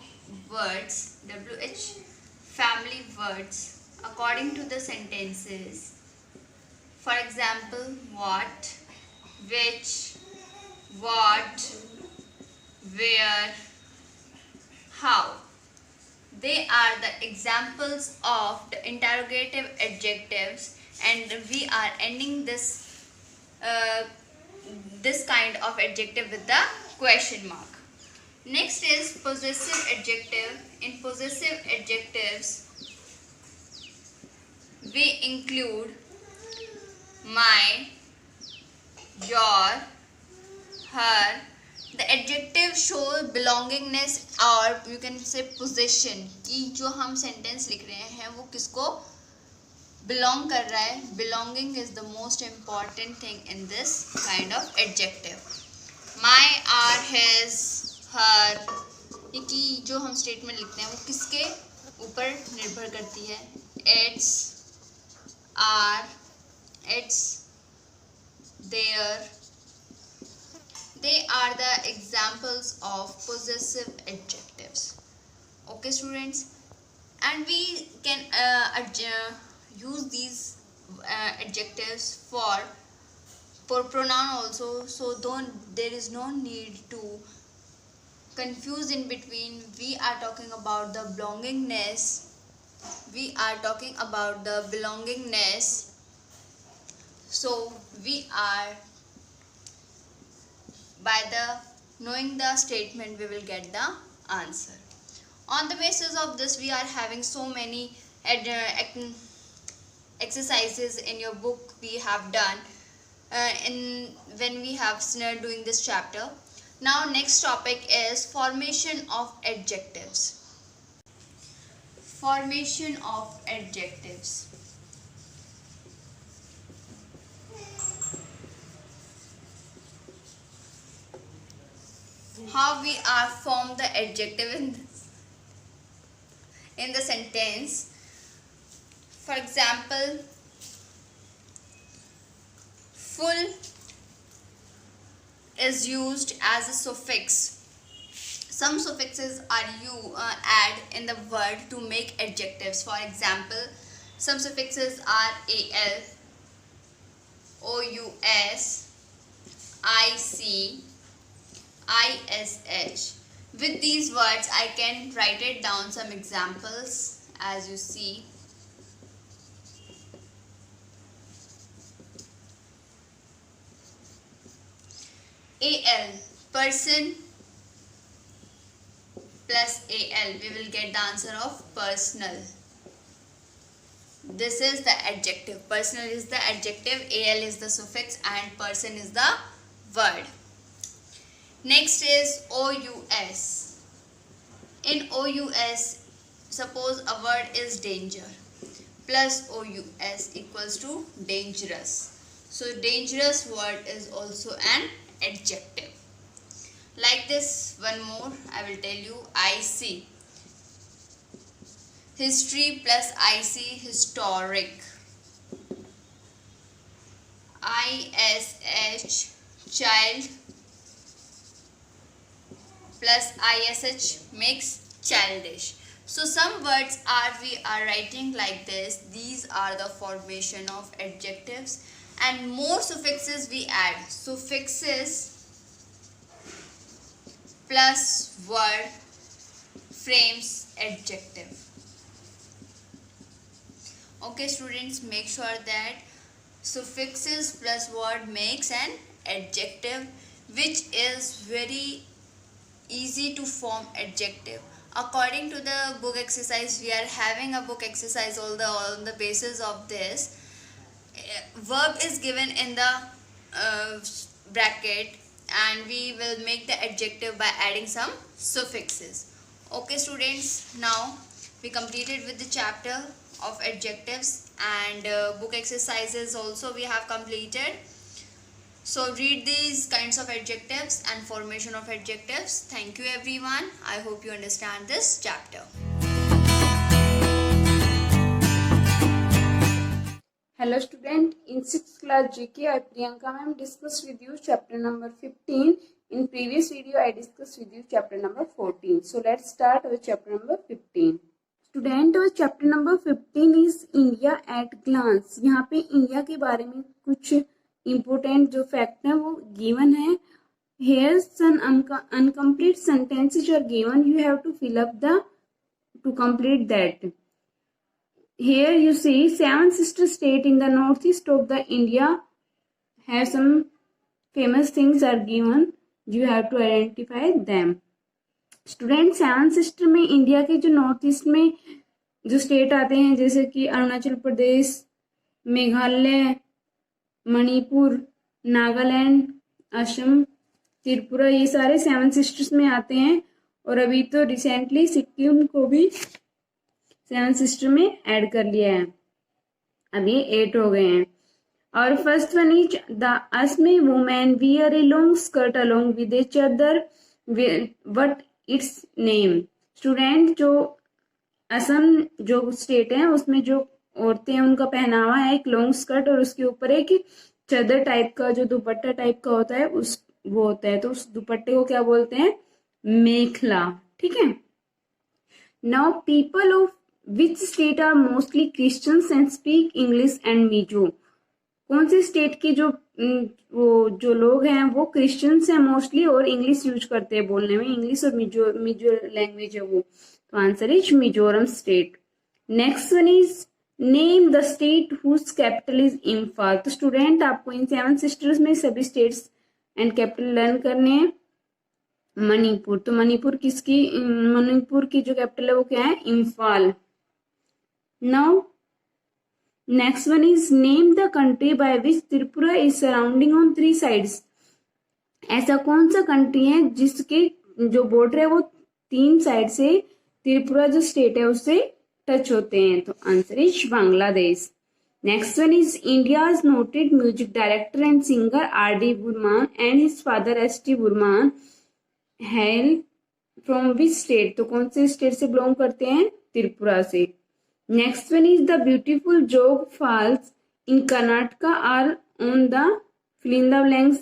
S2: words according to the sentences. For example, what, which, what, where, how. They are the examples of the interrogative adjectives, and we are ending this kind of adjective with the question mark. Next is possessive adjective. In possessive adjectives we include my, your, her. The adjective show belongingness or you can say possession, कि जो हम sentence लिख रहे हैं वो किसको belong कर रहा है. Belonging is the most important thing in this kind of adjective. My, our, his, her, ये कि जो हम statement लिखते हैं वो किसके ऊपर निर्भर करती है. Its, our, its, their. They are the examples of possessive adjectives. Okay students, and we can use these adjectives for pronoun also, so there is no need to confuse in between. We are talking about the belongingness. So we are, by the knowing the statement we will get the answer. On the basis of this we are having so many exercises in your book we have done when we have doing this chapter. Now next topic is formation of adjectives. Formation of adjectives. How we are form the adjective in the sentence. For example, full is used as a suffix.
S5: some suffixes are you add in the word to make adjectives. For example, some suffixes are al, ous, ic, ish. With these words I can write it down some examples as you see. Al, person plus al, we will get the answer of personal. This is the adjective. Personal is the adjective, al is the suffix, and person is the word. Next is ous. In ous, suppose a word is danger, plus ous equals to dangerous. So dangerous word is also an adjective. Like this, one more I will tell you. IC, history plus IC, historic. ISH, child, plus ISH makes childish. So some words we are writing like this. These are the formation of adjectives, and more suffixes we add. Suffixes plus word frames adjective. Okay students, make sure that suffixes plus word makes an adjective, which is very easy to form adjective. According to the book exercise, we are having a book exercise on the basis of this. Verb is given in the bracket, and we will make the adjective by adding some suffixes. Okay students, now we completed with the chapter of adjectives, and book exercises also we have completed. So read these kinds of adjectives and formation of adjectives. Thank you everyone. I hope you understand this chapter.
S6: Hello student, in 6th class GK I Priyanka ma'am discussed with you chapter number 15. In previous video I discussed with you chapter number 14. So let's start with chapter number 15. Student, chapter number 15 is India at glance. यहाँ पे India के बारे में कुछ important जो fact है वो given है. Here some incomplete sentences are given. You have to fill up to complete that. Here you see 7 sister state in the northeast of the India have some famous things are given. You have to identify them. Student 7 sister में India के जो north east में जो state आते हैं, जैसे कि अरुणाचल प्रदेश, मेघालय, मणिपुर, नागालैंड, असम, त्रिपुरा, ये सारे 7 सिस्टर्स में आते हैं. और अभी तो रिसेंटली सिक्किम को भी 7 सिस्टर में ऐड कर लिया है. अभी 8 हो गए हैं. और first one is the Assamese women wear a long skirt along with each other what it's name. Student, जो असम जो स्टेट है उसमें जो औरतें हैं उनका पहनावा है एक लॉन्ग स्कर्ट और उसके ऊपर एक चादर टाइप का जो दुपट्टा टाइप का होता है वो होता है. तो उस दुपट्टे को क्या बोलते हैं? मेखला. ठीक है. Now people of which state are mostly Christians and speak English and Mizo. कौन से स्टेट के जो लोग हैं वो क्रिश्चियंस हैं मोस्टली और इंग्लिश यूज करते हैं बोलने में. इंग्लिश और मिजो लैंग्वेज है वो. तो answer is Mizoram state. Next one is name the state whose capital is Imphal. तो स्टूडेंट, आपको इन 7 सिस्टर्स में सभी स्टेट्स एंड कैपिटल लर्न करने हैं. मणिपुर, तो मणिपुर की जो कैपिटल है वो क्या है? Imphal. Now next one is name the country by which Tripura is surrounding on 3 sides. ऐसा कौन सा कंट्री है जिसके जो बॉर्डर है वो 3 साइड से त्रिपुरा जो स्टेट है उससे टच होते हैं. तो answer is Bangladesh. Next one is India's noted music director and singer R.D. Burman and his father S.T. Burman hail from which state. तो कौन से स्टेट से बिलोंग करते हैं? त्रिपुरा से. Next one is the beautiful Jog falls in Karnataka are on the फिलिंदावलैंग्स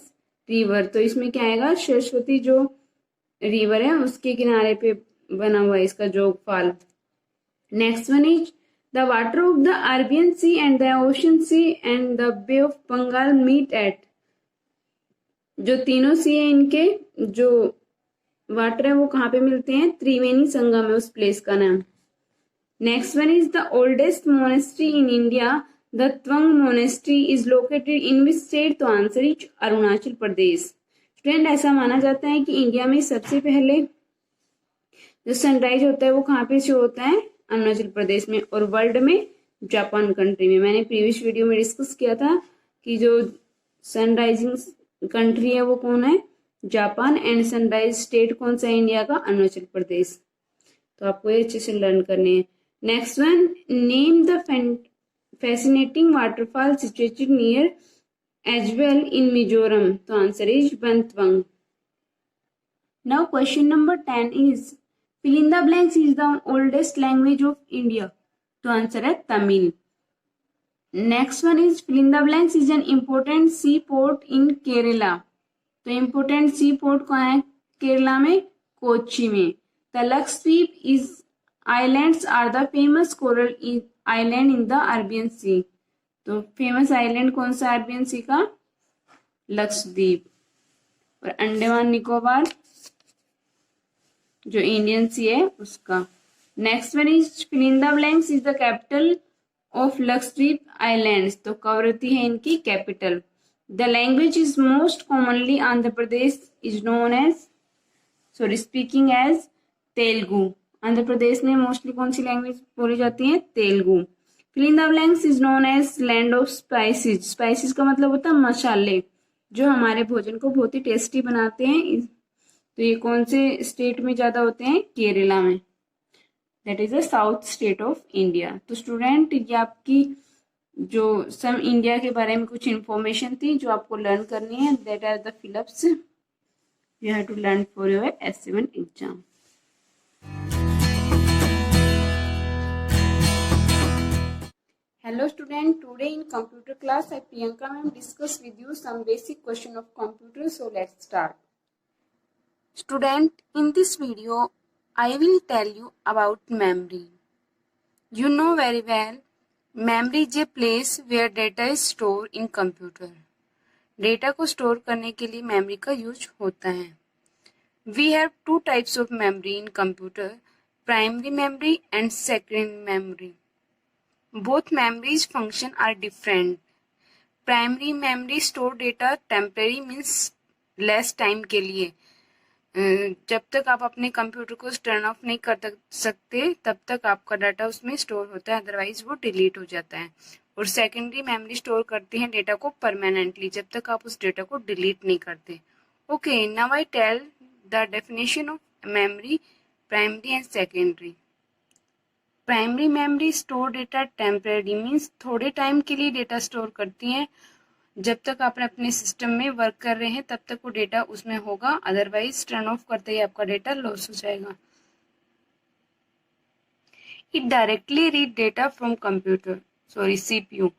S6: river. तो इसमें क्या आएगा? सरस्वती जो रिवर है उसके किनारे पे बना हुआ है इसका Jog fall. Next one is the water of the Arabian sea and the ocean sea and the bay of Bengal meet at, जो तीनों सी है इनके जो वाटर है वो कहाँ पे मिलते हैं, त्रिवेणी संगम है उस प्लेस का नाम। Next one is the oldest monastery in India, the Tawang monastery is located in which state, तो answer is Arunachal Pradesh. Student ऐसा माना जाता है कि इंडिया में सबसे पहले जो सनराइज होता है वो कहाँ पे शो होता है, अरुणाचल प्रदेश में, और वर्ल्ड में जापान कंट्री में। मैंने प्रीवियस वीडियो में डिस्कस किया था कि जो सनराइजिंग कंट्री है वो कौन है, जापान, एंड सनराइज स्टेट कौन सा है इंडिया का, अरुणाचल प्रदेश। तो आपको ये अच्छे से लर्न करने हैं। Next one, name the fascinating waterfall situated near Aizawl in Mizoram, तो answer is Vantawng. Now question number 10 is fill in the blanks is the oldest language of India, तो आंसर है Tamil. Next one is fill in the blanks is an important sea port in Kerala, तो important सी port कहाँ है केरला में, कोच्चि में। The Lakshadweep is islands are the famous coral island in the Arabian sea, तो famous island कौन सा अरेबियन सी का, लक्षद्वीप। और अंडमान निकोबार जो इंडियन सी है उसका। Next one is fill in the blanks is the capital of Lakshadweep islands, तो कवरती है इनकी capital. The language is most commonly Andhra Pradesh is known as speaking as Telugu, Andhra Pradesh में मोस्टली कौन सी लैंग्वेज बोली जाती है, Telugu. fill in the blanks is known as land of spices, spices का मतलब होता है मसाले जो हमारे भोजन को बहुत ही टेस्टी बनाते हैं, तो ये कौन से स्टेट में ज्यादा होते हैं, केरला में, that is the south state of India. तो स्टूडेंट ये आपकी जो सम इंडिया के बारे में कुछ इंफॉर्मेशन थी जो आपको लर्न करनी है, that are the fill ups you have to learn for your S7 exam. Hello student, today in computer class I Priyanka ma'am discuss with you some basic question of computer, so let's start. Student, in this video I will tell you about memory. You know very well, memory is a place where data is stored in computer. Data को store करने के लिए memory का use होता है। We have two types of memory in computer, primary memory and secondary memory. Both memories function are different. Primary memory store data temporary means less time के लिए, जब तक आप अपने कंप्यूटर को टर्न ऑफ नहीं कर सकते तब तक आपका डाटा उसमें स्टोर होता है, अदरवाइज वो डिलीट हो जाता है। और सेकेंडरी मेमोरी स्टोर करती है डेटा को परमानेंटली, जब तक आप उस डेटा को डिलीट नहीं करते। Okay, now I tell the definition of memory, primary and secondary. Primary memory store data temporary means थोड़े टाइम के लिए डेटा स्टोर करती हैं, जब तक आप अपने सिस्टम में वर्क कर रहे हैं तब तक वो डेटा उसमें होगा, अदरवाइज टर्न ऑफ करते ही आपका डेटा लॉस हो जाएगा। It directly read data from computer, CPU,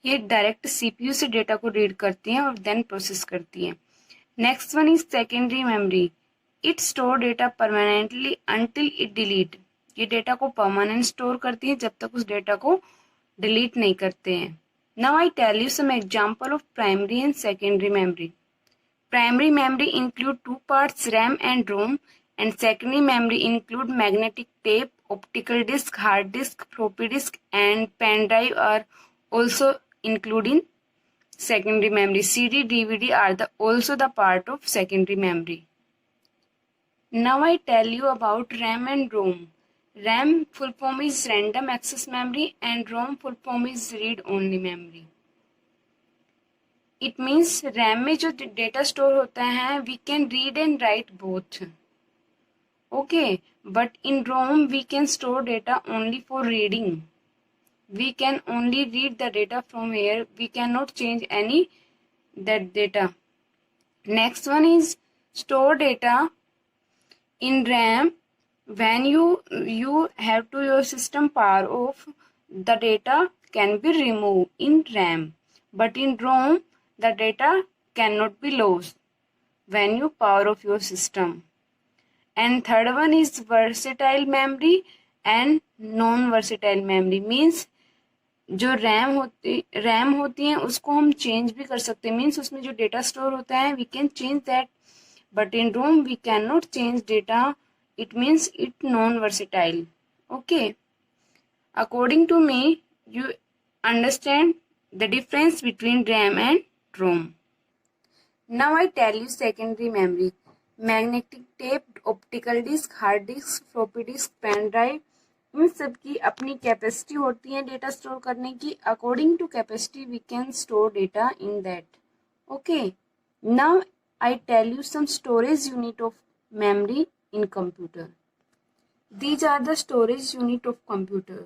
S6: ये डायरेक्ट CPU से डेटा को रीड करती हैं और देन प्रोसेस करती हैं। Next one is secondary memory, it store data permanently until it delete, ये डेटा को परमानेंट स्टोर करती है जब तक उस डेटा को डिलीट नहीं करते हैं। Now I tell you some example of primary and secondary memory. Primary memory include two parts, RAM and ROM, and secondary memory include magnetic tape, optical disk, hard disk, floppy disk, and pen drive are also included in secondary memory. CD, DVD are also the part of secondary memory. Now I tell you about RAM and ROM. RAM full form is random access memory and ROM full form is read only memory. It means RAM में जो data store होता है we can read and write both. Okay, but in ROM we can store data only for reading. We can only read the data from here. We cannot change any that data. Next one is store data in RAM. When you have to your system power off, the data can be removed in RAM, but in ROM the data cannot be lost when you power off your system. and third one is versatile memory and non versatile memory. Means जो RAM होती है उसको हम change भी कर सकते हैं, means उसमें जो डेटा स्टोर होता है we can change that, but in ROM we can not change data, it means it non versatile. Okay, according to me you understand the difference between RAM and ROM. Now I tell you secondary memory. Magnetic tape, optical disk, hard disk, floppy disk, pen drive, इन सब की अपनी capacity होती है data store करने की. According to capacity we can store data in that. Okay, now I tell you some storage unit of memory in computer. These are the storage unit of computer.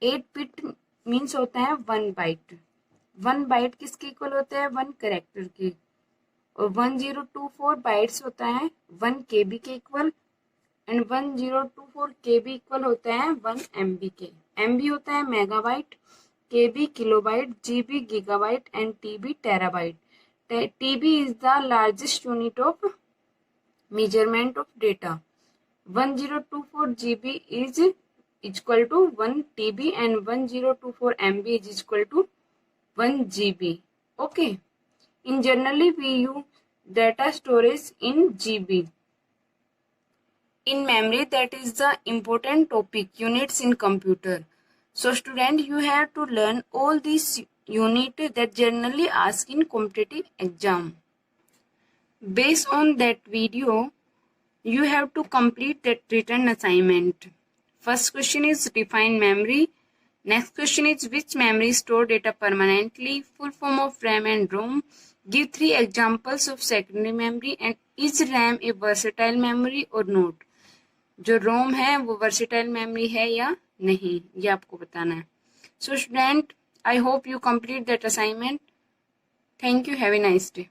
S6: 8 bit means होता है 1 bite. 1 bite किसके equal होता है? 1 character के. और 1024 bytes होता है 1 KB के इक्वल, एंड 1024 KB इक्वल होता है 1 MB के. MB होता है megabyte, KB kilobyte, GB gigabyte and TB terabyte. TB is the largest unit of measurement of data. 1024 GB is equal to 1 TB and 1024 MB is equal to 1 GB. Okay. In generally we use data storage in GB. In memory, that is the important topic units in computer. So student, you have to learn all these units that generally ask in competitive exam. Based on that video, you have to complete that written assignment. First question is define memory. Next question is which memory store data permanently. Full form of RAM and ROM. Give 3 examples of secondary memory and is RAM a versatile memory or not. जो ROM है वो versatile memory है या नहीं, ये आपको बताना है. So student, I hope you complete that assignment. Thank you. Have a nice day.